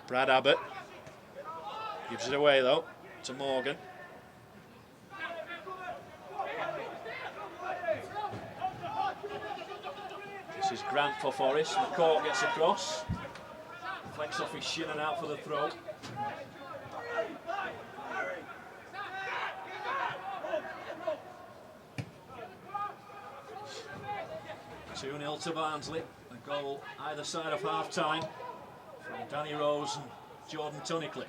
Brad Abbott. Gives it away though to Morgan. This is Grant for Forest. McCourt gets across. Flex off his shin and out for the throw. 2-0 to Barnsley. A goal either side of half time from Danny Rose and Jordan Tunnicliffe.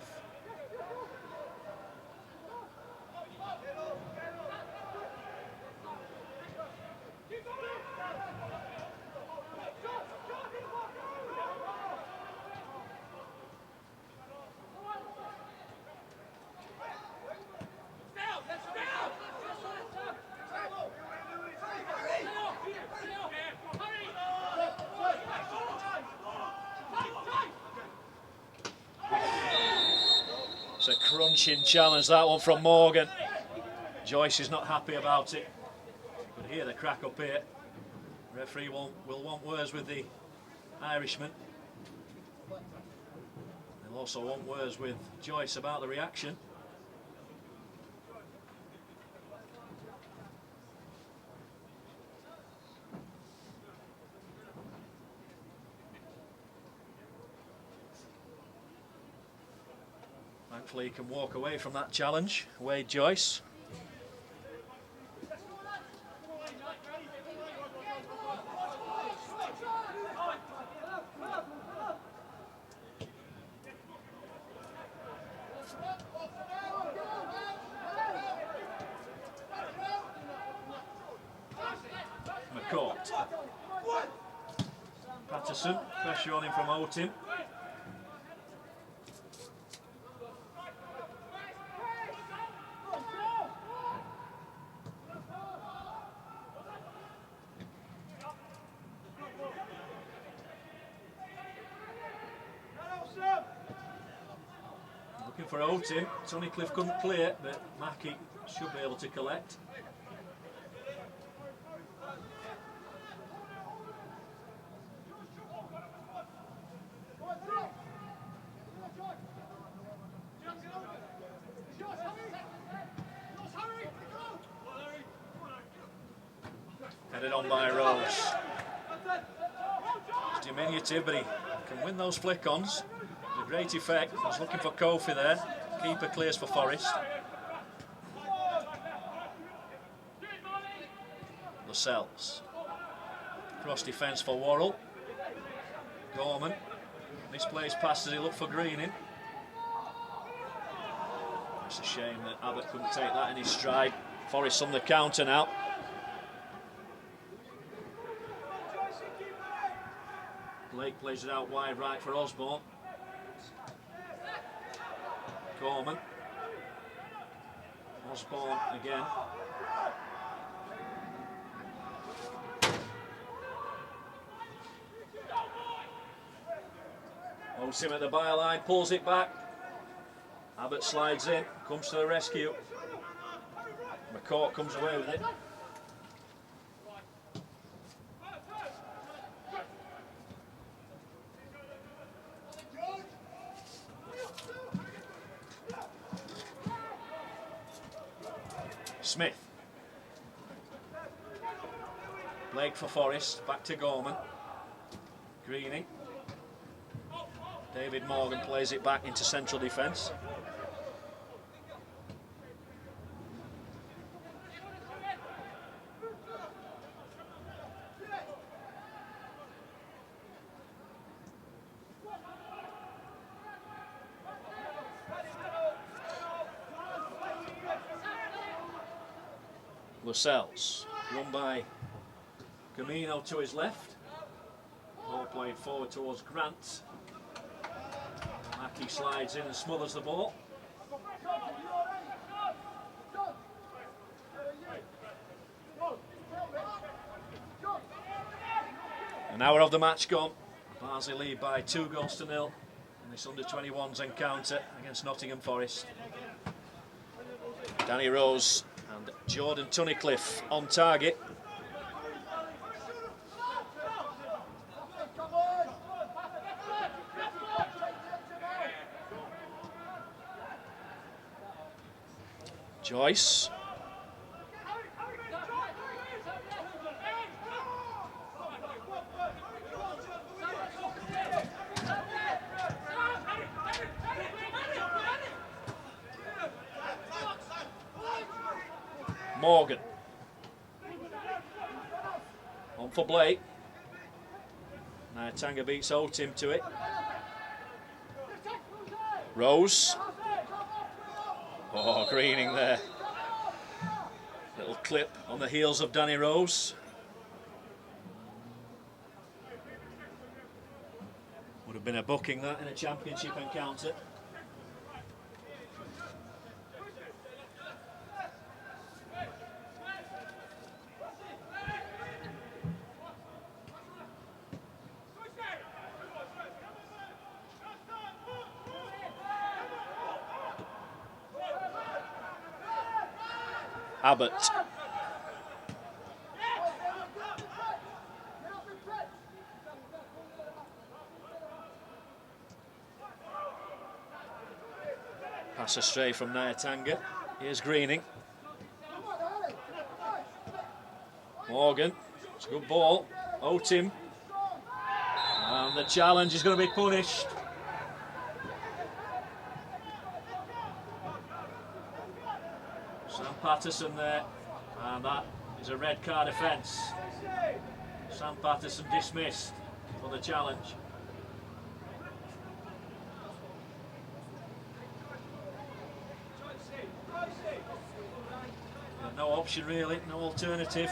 It's a crunching challenge, that one from Morgan. Joyce is not happy about it. But here the crack up here. The referee will want words with the Irishman. They'll also want words with Joyce about the reaction. Thankfully he can walk away from that challenge, Wade Joyce. McCourt. Patterson, pressure on him from Otin. Looking for Otin. Tunnicliffe couldn't clear, but Mackie should be able to collect. Headed on by Rose. He's diminutive, but he can win those flick-ons. A great effect. He's looking for Kofi there. Keeper clears for Forest. Lascelles. Cross defence for Worrell. Gorman. Misplaced pass as he looked for Greening. It's a shame that Abbott couldn't take that in his stride. Forrest on the counter now. Blake plays it out wide right for Osborne. Gorman. Osborne again. Holds him at the byline, pulls it back. Abbott slides in, comes to the rescue. McCourt comes away with it. Smith. Blake for Forrest, back to Gorman. Greening. David Morgan plays it back into central defence. Lascelles, run by Camino to his left. Ball played forward towards Grant. Mackey slides in and smothers the ball. An hour of the match gone. Barnsley lead by 2-0 in this under-21s encounter against Nottingham Forest. Danny Rose and Jordan Tunnicliffe on target. Joyce. Morgan. On for Blake. Nyatanga beats Otim to it. Rose. Oh, Greening there. Little clip on the heels of Danny Rose. Would have been a booking that in a championship encounter. Abbott. Pass astray from Nyatanga. Here's Greening. Morgan. It's a good ball. Otim. And the challenge is going to be punished. Sam Patterson there, and that is a red card offence. Sam Patterson dismissed for the challenge. No option really, no alternative.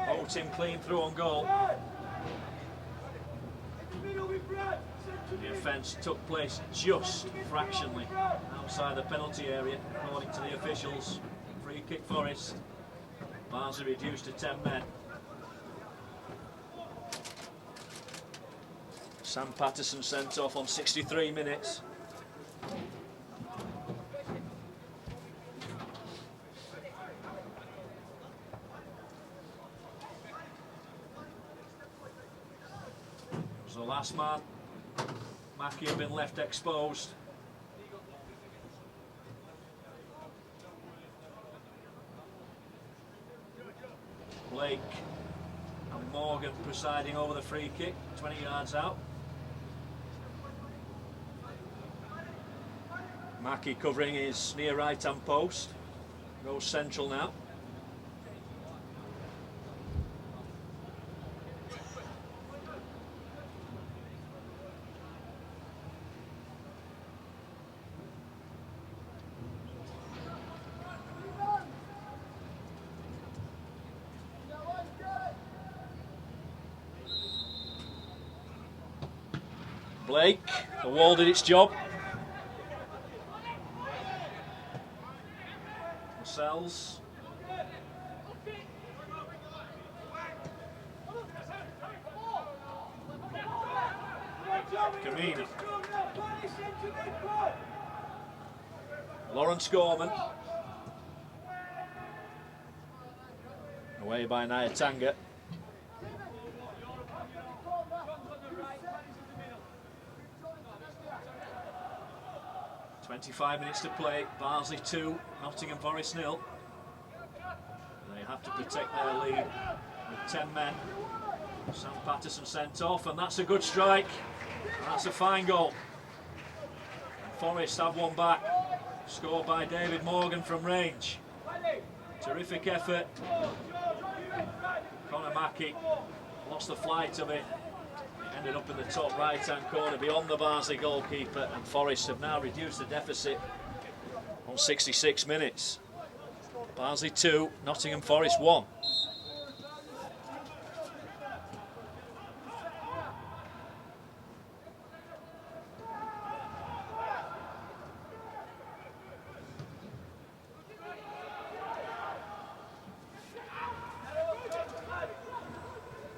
Otim clean through on goal. The offence took place just fractionally outside the penalty area, according to the officials. Free kick Forest. Barnsley reduced to 10 men. Sam Patterson sent off on 63 minutes. Was the last man. Mackey had been left exposed. Blake and Morgan presiding over the free kick, 20 yards out. Mackey covering his near right-hand post. Goes central now. Blake, the wall did its job. Lascelles. Camino. Lawrence Gorman. Away by Nyatanga. "25 minutes to play, Barnsley 2, Nottingham Forest 0. They have to protect their lead with 10 men. Sam Patterson sent off, and that's a good strike. And that's a fine goal. And Forest have one back. Scored by David Morgan from range. Terrific effort. Conor Mackey lost the flight of it. It ended up in the top right-hand corner beyond the Barnsley goalkeeper, and Forest have now reduced the deficit on 66 minutes. Barnsley 2, Nottingham Forest 1.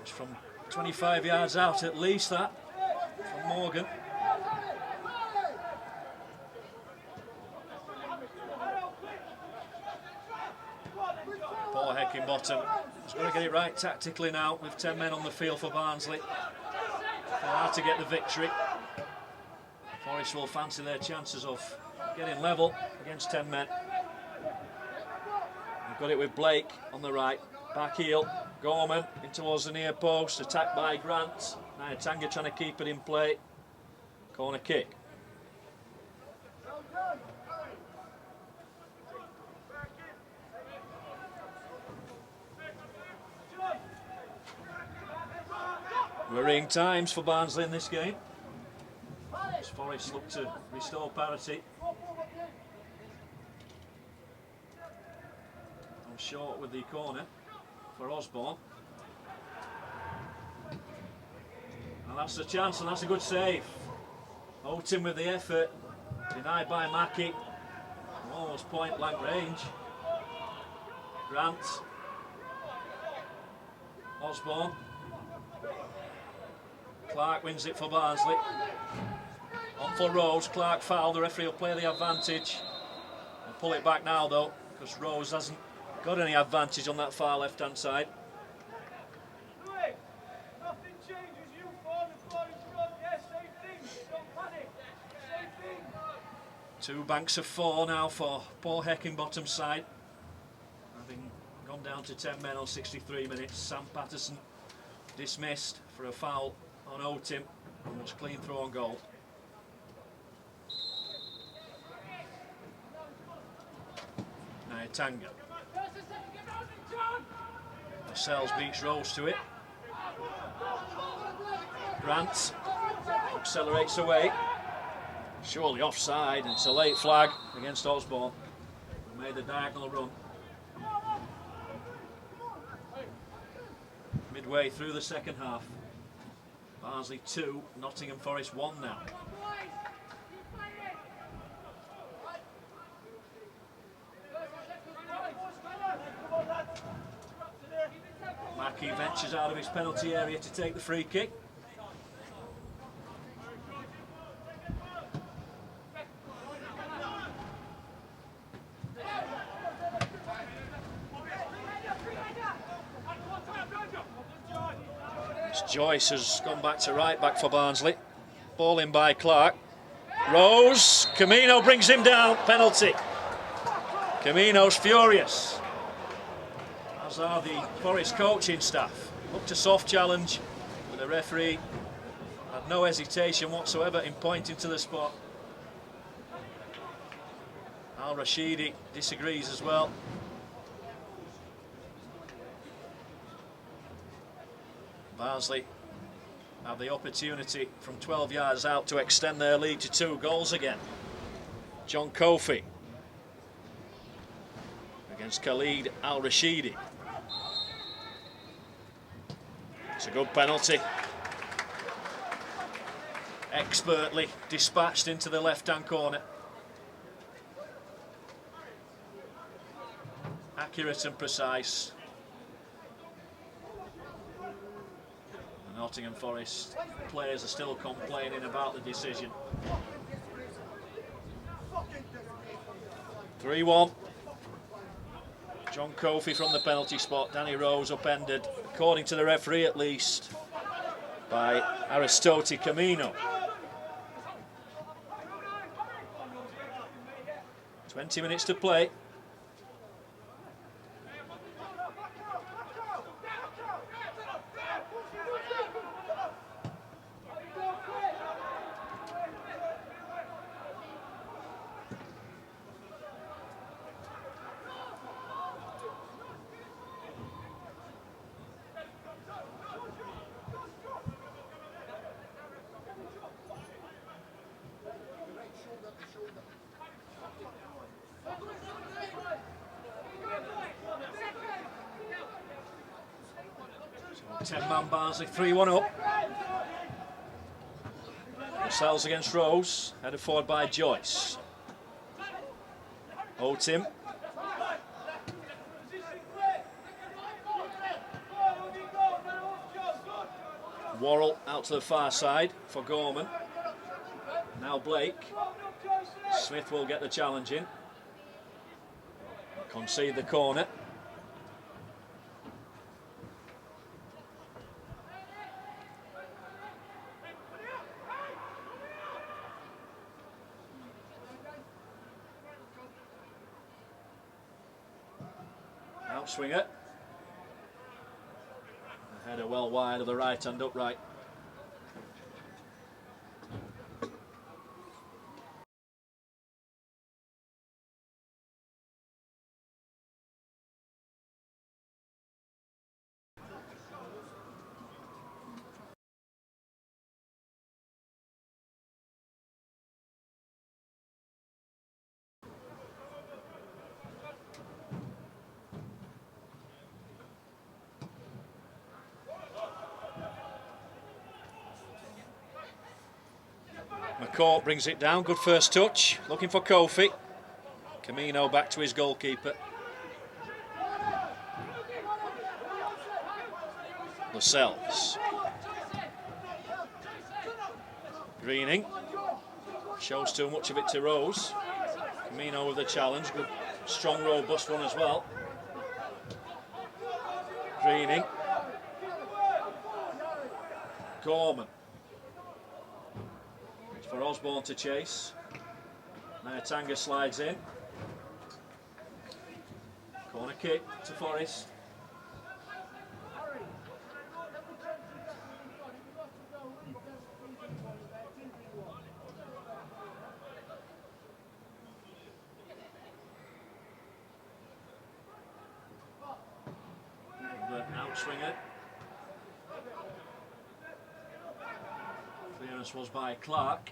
From 25 yards out at least, that from Morgan. Paul Heckingbottom has got to get it right tactically now with 10 men on the field for Barnsley. They're hard to get the victory. Forest will fancy their chances of getting level against 10 men. They've got it with Blake on the right, back heel. Gorman in towards the near post, attacked by Grant. Nyatanga trying to keep it in play. Corner kick. Worrying times for Barnsley in this game, as Forest look to restore parity. I'm short with the corner for Osborne. And that's the chance, and that's a good save. Oaten with the effort, denied by Mackey. Almost point blank range. Grant. Osborne. Clark wins it for Barnsley. On for Rose. Clark fouled. The referee will play the advantage. We'll pull it back now though, because Rose hasn't got any advantage on that far left hand side. Two banks of 4 now for Paul Heckingbottom's side, having gone down to 10 men on 63 minutes. Sam Patterson dismissed for a foul on Otim and was clean through on goal. Nyatanga. Lascelles beats Rose to it. Grant accelerates away. Surely offside, and it's a late flag against Osborne, who made the diagonal run. Midway through the second half. Barnsley 2, Nottingham Forest 1 now. Mackey ventures out of his penalty area to take the free kick. Joyce has gone back to right back for Barnsley. Ball in by Clark. Rose, Camino brings him down, penalty. Camino's furious, as are the Forest coaching staff. Looked a soft challenge, but the referee had no hesitation whatsoever in pointing to the spot. Al Rashidi disagrees as well. Barnsley have the opportunity from 12 yards out to extend their lead to 2 goals again. John Kofi against Khalid Al Rashidi. It's a good penalty. Expertly dispatched into the left-hand corner. Accurate and precise. The Nottingham Forest players are still complaining about the decision. 3-1. John Kofi from the penalty spot. Danny Rose upended, according to the referee at least, by Aristote Camino. 20 minutes to play. So 10-man Barnsley, 3-1 up. Lascelles against Rose, headed forward by Joyce. Otim. Worrell out to the far side for Gorman. Now Blake. Smith will get the challenge in. Concede the corner. Outswinger. The header well wide of the right hand upright. McCourt brings it down, good first touch, looking for Kofi. Camino back to his goalkeeper. Lascelles. Greening. Shows too much of it to Rose. Camino with the challenge, good, strong, robust one as well. Greening. Gorman. For Osborne to chase. Nyatanga slides in. Corner kick to Forest. The outswinger. Clearance was by Clark.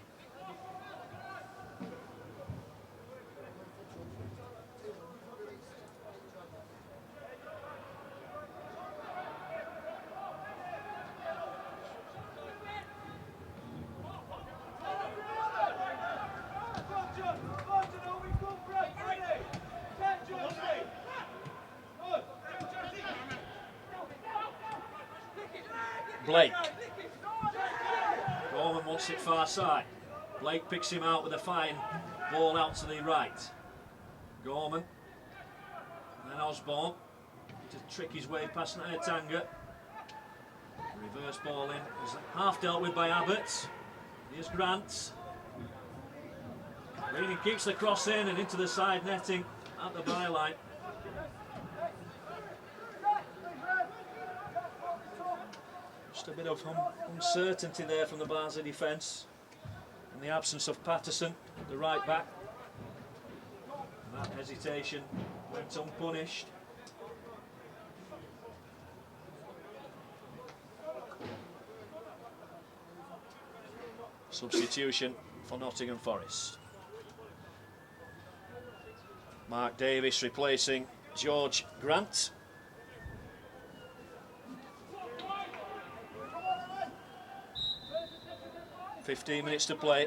Blake. Gorman wants it far side. Blake picks him out with a fine ball out to the right. Gorman. And then Osborne to trick his way past Nyatanga. Reverse ball in. It's half dealt with by Abbott. Here's Grant. Greening keeps the cross in and into the side netting at the byline. Just a bit of uncertainty there from the Barnsley defence in the absence of Patterson, the right back. And that hesitation went unpunished. Substitution for Nottingham Forest. Mark Davis replacing George Grant. 15 minutes to play.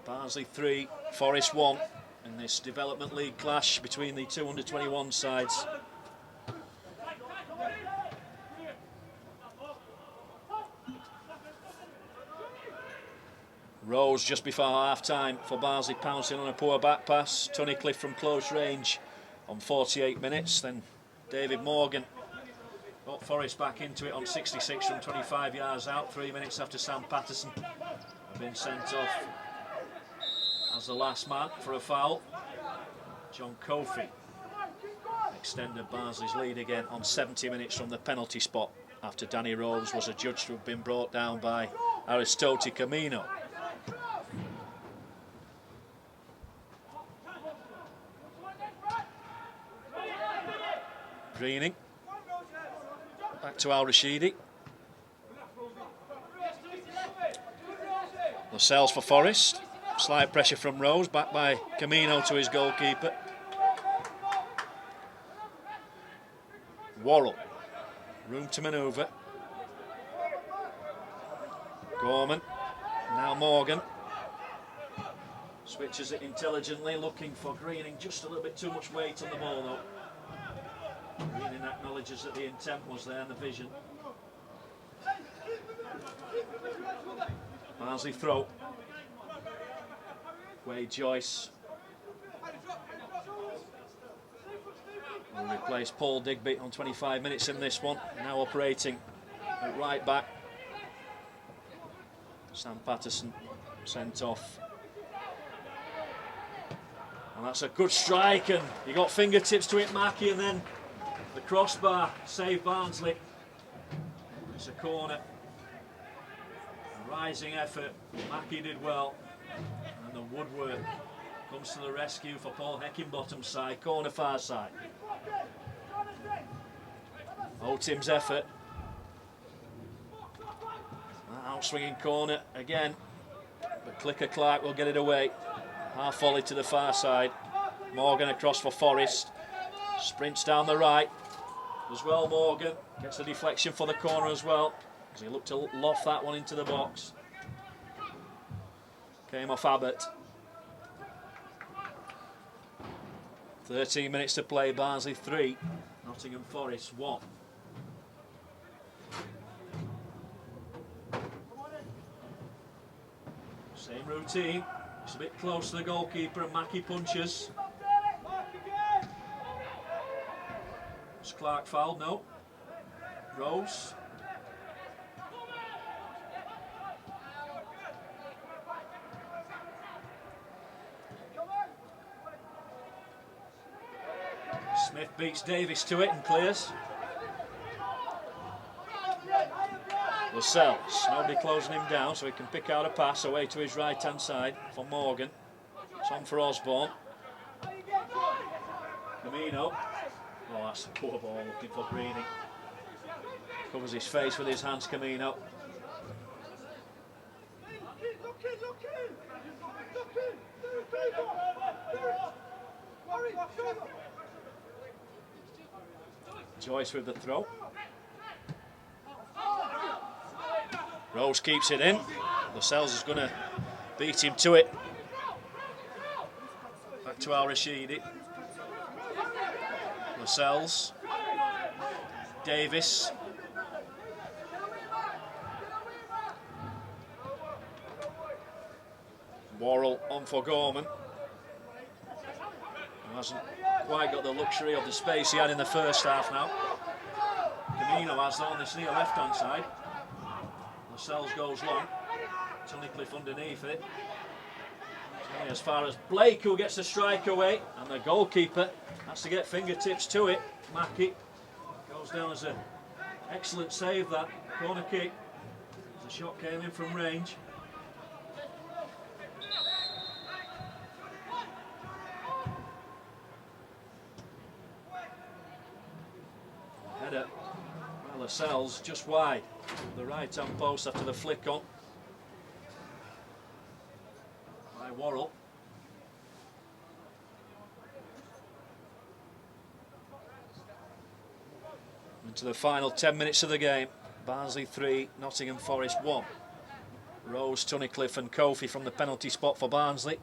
Barnsley 3, Forest 1 in this Development League clash between the two under-21 sides. Rose just before half-time for Barnsley, pouncing on a poor back pass. Tunnicliffe from close range on 48 minutes. Then David Morgan got Forest back into it on 66 from 25 yards out, 3 minutes after Sam Patterson had been sent off as the last man for a foul. John Kofi extended Barnsley's lead again on 70 minutes from the penalty spot after Danny Rose was adjudged to have been brought down by Aristote Camino. Greening back to Al Rashidi. Lascelles for Forest. Slight pressure from Rose, back by Camino to his goalkeeper. Worrell, room to manoeuvre. Gorman, now Morgan. Switches it intelligently, looking for Greening. Just a little bit too much weight on the ball though. Greening acknowledges that the intent was there and the vision. Barnsley throw. Wade Joyce will replace Paul Digby on 25 minutes in this one. Now operating at right back. Sam Patterson sent off. And that's a good strike, and you got fingertips to it, Mackie, and then the crossbar saved Barnsley. It's a corner. A rising effort. Mackie did well. And the woodwork comes to the rescue for Paul Heckingbottom's side, corner far side. Otim's effort. That out-swinging corner again. But Clicker Clark will get it away. Half volley to the far side. Morgan across for Forest. Sprints down the right. As well, Morgan gets a deflection for the corner as well, as he looked to loft that one into the box. Came off Abbott. 13 minutes to play. Barnsley 3, Nottingham Forest 1. Same routine. It's a bit close to the goalkeeper, and Mackie punches. Is Clark fouled? No. Rose. Smith beats Davis to it and clears. Lascelles, nobody closing him down, so he can pick out a pass away to his right hand side for Morgan. It's on for Osborne. Camino. Oh, that's a poor ball, looking for Greening. Covers his face with his hands, Camino. Joyce with the throw. Rose keeps it in. Lascelles is going to beat him to it. Back to Al Rashidi. Lascelles. Davis. Worrell on for Gorman. Who hasn't quite got the luxury of the space he had in the first half now. Camino has that on this near left hand side. Lascelles goes long. Tunnicliffe underneath it. It's only as far as Blake, who gets the strike away, and the goalkeeper has to get fingertips to it. Mackie goes down as an excellent save, that corner kick. The shot came in from range. Header by Lascelles, just wide. The right hand post after the flick on by Worrell. Into the final 10 minutes of the game. Barnsley 3, Nottingham Forest 1. Rose, Tunnicliffe and Kofi from the penalty spot for Barnsley.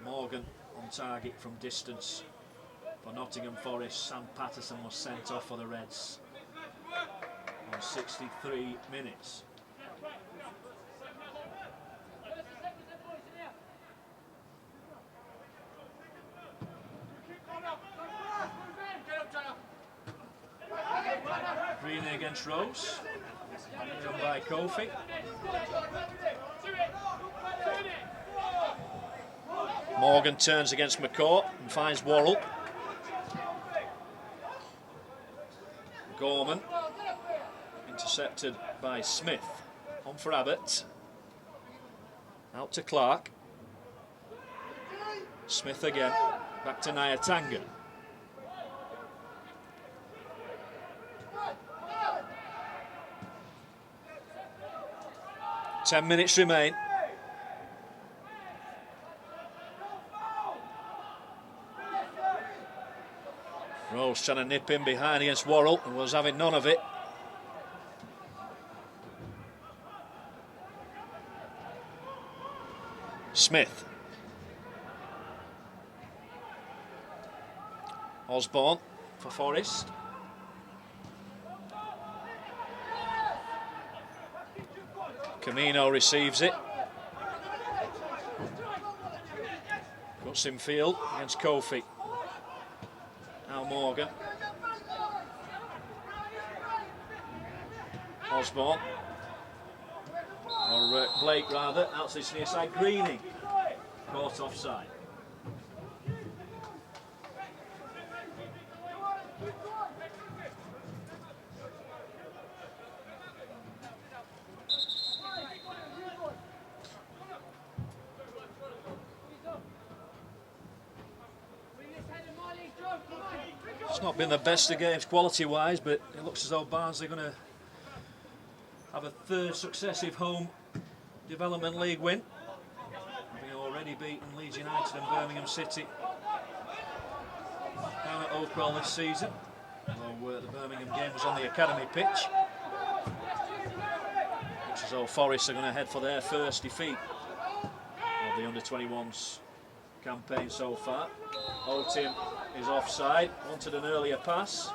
Morgan on target from distance for Nottingham Forest. Sam Patterson was sent off for the Reds on 63 minutes. Green against Rose, done by Kofi. Morgan turns against McCourt and finds Worrell. Gorman intercepted by Smith. On for Abbott. Out to Clark. Smith again. Back to Nyatanga. Ten minutes remain. Rose trying to nip in behind against Worrell and was having none of it. Smith. Osborne for Forest. Camino receives it. Cuts in field against Kofi. Now Morgan. Osborne. Or Blake rather, out to this near side. Greening. Caught offside. It's not been the best of games quality-wise, but it looks as though Barnsley are going to have a third successive home Development League win, having already beaten Leeds United and Birmingham City down at Oakwell this season, although the Birmingham game was on the academy pitch. Looks as though Forest are going to head for their first defeat of the under-21s campaign so far. Otim is offside, wanted an earlier pass.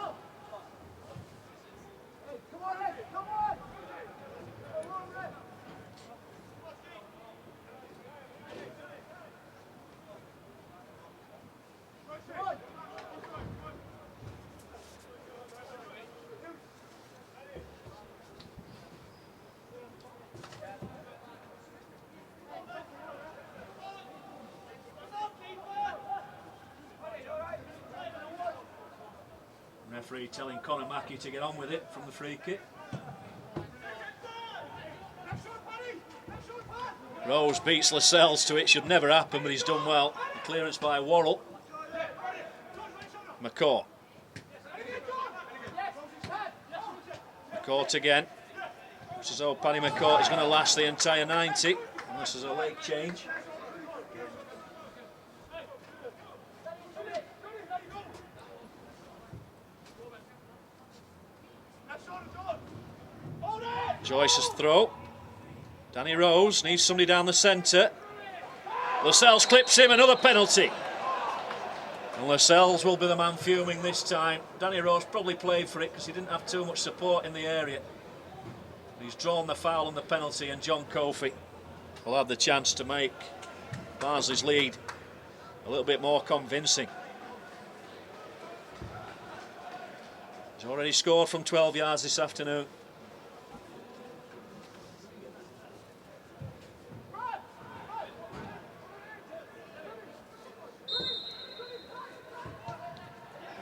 Referee telling Conor Mackey to get on with it from the free kick. Rose beats Lascelles to it, should never happen, but he's done well. The clearance by Worrell. McCourt. McCourt again. Looks as though Paddy McCourt is going to last the entire 90, unless there's a late change. Joyce's throw. Danny Rose needs somebody down the centre. Lascelles clips him, another penalty. And Lascelles will be the man fuming this time. Danny Rose probably played for it because he didn't have too much support in the area. He's drawn the foul and the penalty, and John Kofi will have the chance to make Barnsley's lead a little bit more convincing. He's already scored from 12 yards this afternoon.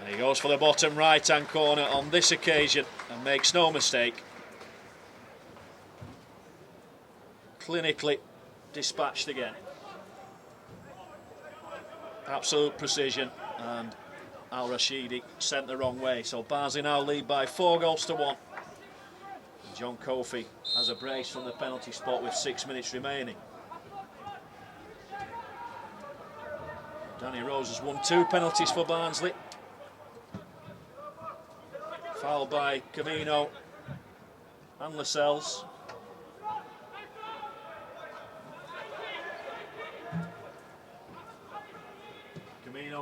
He goes for the bottom right-hand corner on this occasion and makes no mistake. Clinically dispatched again. Absolute precision, and Al Rashidi sent the wrong way. So Barnsley now lead by 4-1. And John Kofi has a brace from the penalty spot with 6 minutes remaining. Danny Rose has won 2 penalties for Barnsley. Foul by Camino and Lascelles.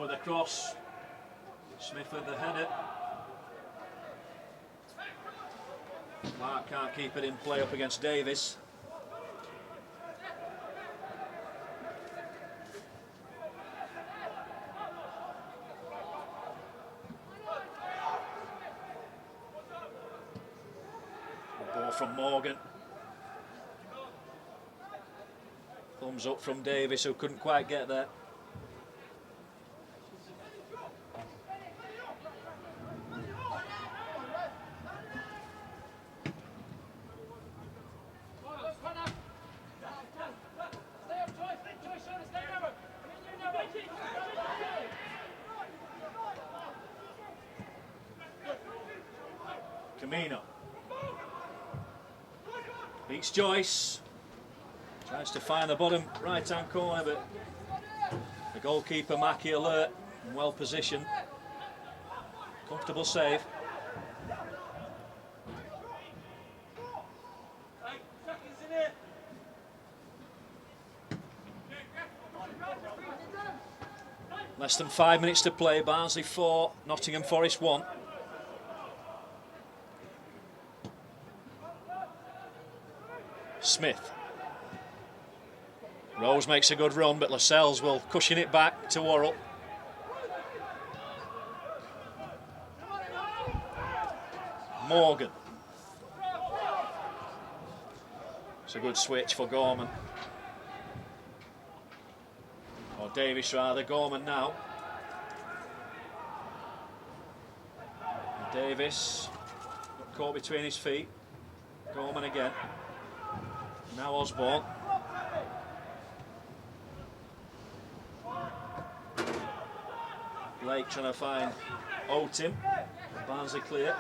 with the cross. Smith with the header. Mark can't keep it in play up against Davis. The ball from Morgan. Thumbs up from Davis, who couldn't quite get there. Camino beats Joyce, tries to find the bottom right hand corner, but the goalkeeper Mackie alert and well positioned. Comfortable save. Less than 5 minutes to play. Barnsley 4, Nottingham Forest 1. Smith. Rose makes a good run, but Lascelles will cushion it back to Worrell. Morgan. It's a good switch for Gorman. Or Davis rather, Gorman now. And Davis got caught between his feet. Gorman again. Now Osborne. Blake trying to find Otim. Barnsley clear.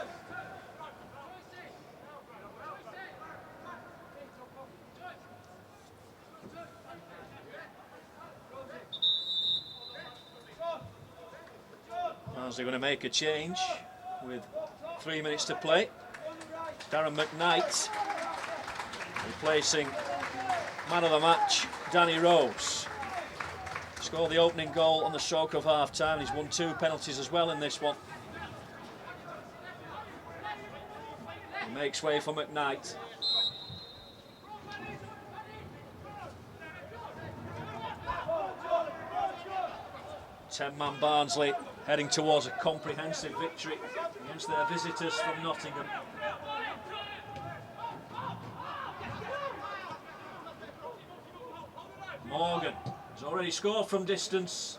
Barnsley going to make a change with 3 minutes to play. Darren McKnight replacing man of the match, Danny Rose. Scored the opening goal on the stroke of half time. He's won 2 penalties as well in this one. He makes way for McKnight. Ten-man Barnsley heading towards a comprehensive victory against their visitors from Nottingham. Morgan has already scored from distance.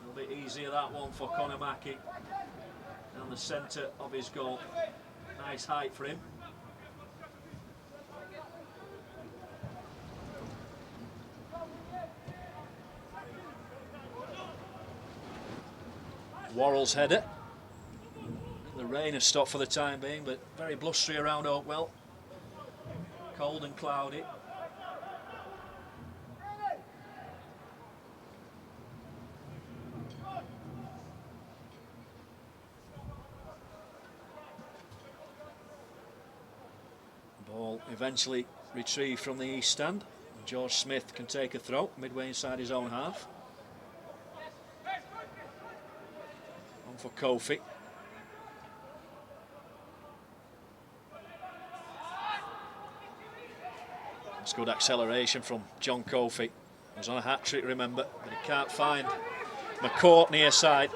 A little bit easier that one for Conor Mackey. Down the centre of his goal. Nice height for him. Worrell's header. The rain has stopped for the time being, but very blustery around Oakwell. Cold and cloudy. Ball eventually retrieved from the east stand. George Smith can take a throw midway inside his own half. On for Kofi. It's good acceleration from John Kofi. He was on a hat-trick, remember, but he can't find McCourt near side.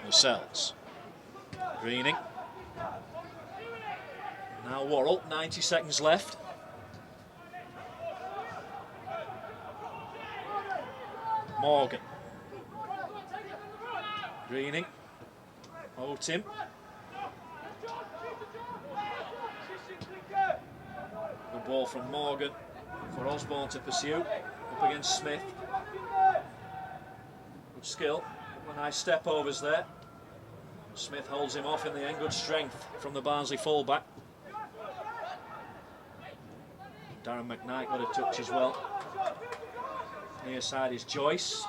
Lascelles. Greening. Now Worrell, 90 seconds left. Morgan. Greening. Otim. Good ball from Morgan for Osborne to pursue. Up against Smith. Good skill. Nice step overs there. Smith holds him off in the end. Good strength from the Barnsley fullback. Darren McKnight got a touch as well. Near side is Joyce.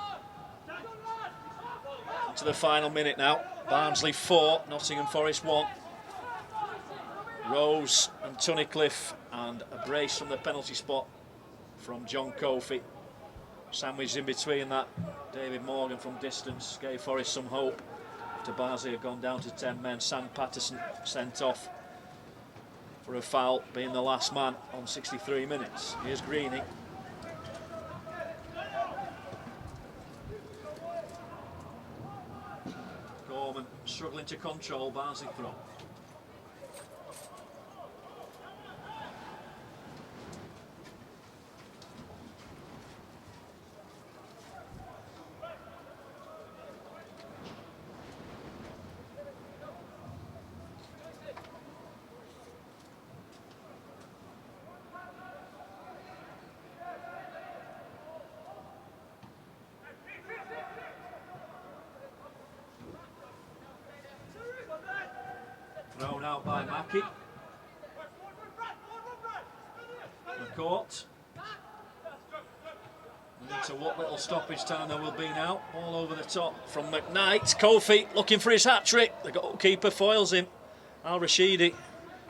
To the final minute now. Barnsley 4, Nottingham Forest 1. Rose and Tunnicliffe, and a brace from the penalty spot from John Kofi. Sandwiched in between that, David Morgan from distance gave Forest some hope. After Barnsley had gone down to 10 men, Sam Patterson sent off for a foul, being the last man on 63 minutes. Here's Greeny. Gorman struggling to control Barnsley throw. Thrown out by Mackie. McCourt. Into what little stoppage time there will be now. All over the top from McKnight. Kofi looking for his hat-trick. The goalkeeper foils him. Al-Rashidi.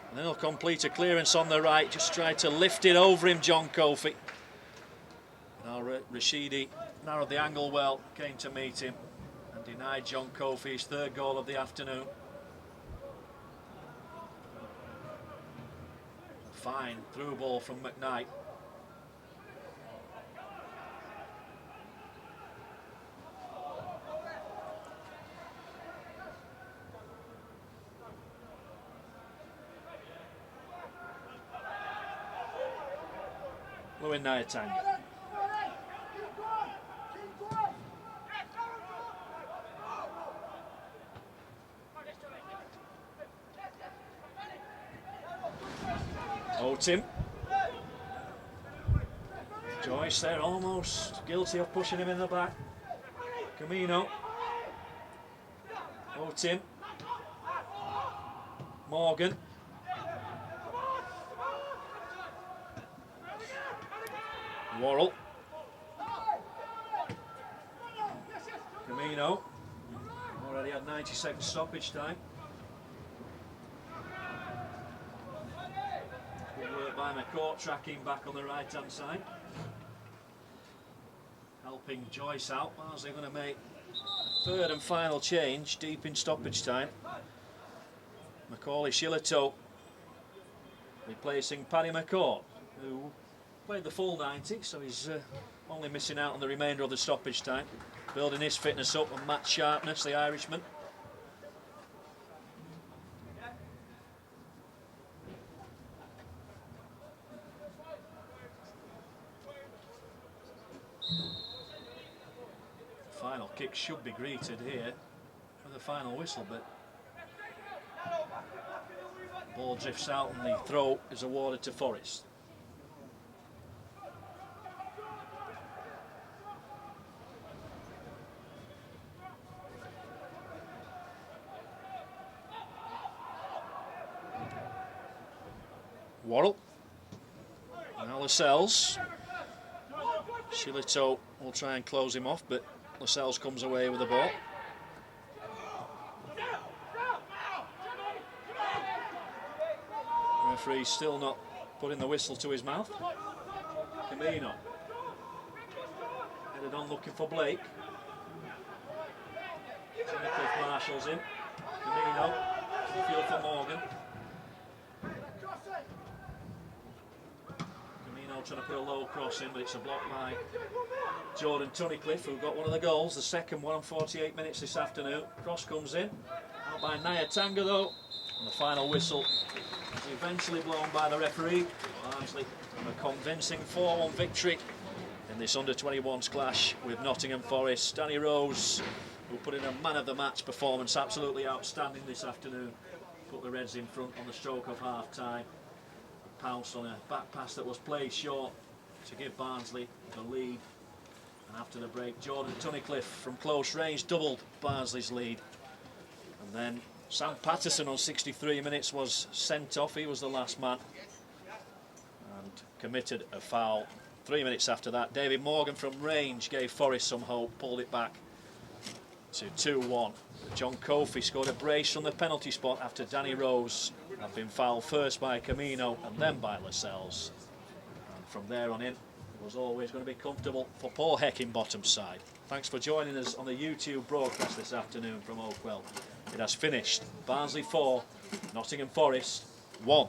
And then he'll complete a clearance on the right. Just tried to lift it over him, John Kofi. And Al-Rashidi narrowed the angle well, came to meet him and denied John Kofi his third goal of the afternoon. Fine through ball from McKnight. Lewin Nyatanga. Tim. Joyce there, almost guilty of pushing him in the back. Camino. Tim. Morgan. Worrell. Camino. Already had 90 seconds stoppage time. By McCourt, tracking back on the right hand side, helping Joyce out. Barnsley going to make a third and final change deep in stoppage time. Macaulay Shillitoe replacing Paddy McCourt, who played the full 90, so he's only missing out on the remainder of the stoppage time, building his fitness up and match sharpness, the Irishman. Final kick should be greeted here with a final whistle, but ball drifts out and the throw is awarded to Forest. Worrell. Now Lascelles. Shillitoe will try and close him off, but Lascelles comes away with the ball. The referee still not putting the whistle to his mouth. Camino. Headed on looking for Blake. Cliff marshals him. Camino. Field for Morgan. Trying to put a low cross in, but it's a block by Jordan Tunnicliffe, who got one of the goals, the second one on 48 minutes this afternoon. Cross comes in, out by Nyatanga though, and the final whistle is eventually blown by the referee. Barnsley from a convincing 4-1 victory in this under-21s clash with Nottingham Forest. Danny Rose, who put in a man of the match performance, absolutely outstanding this afternoon, put the Reds in front on the stroke of half time. Pounced on a back pass that was played short to give Barnsley the lead, and after the break Jordan Tunnicliffe from close range doubled Barnsley's lead, and then Sam Patterson on 63 minutes was sent off. He was the last man and committed a foul. 3 minutes after that, David Morgan from range gave Forest some hope, pulled it back to 2-1. John Kofi scored a brace from the penalty spot after Danny Rose had been fouled first by Camino and then by Lascelles. And from there on in, was always going to be comfortable for poor Heckingbottom's side. Thanks for joining us on the YouTube broadcast this afternoon from Oakwell. It has finished. Barnsley 4, Nottingham Forest 1.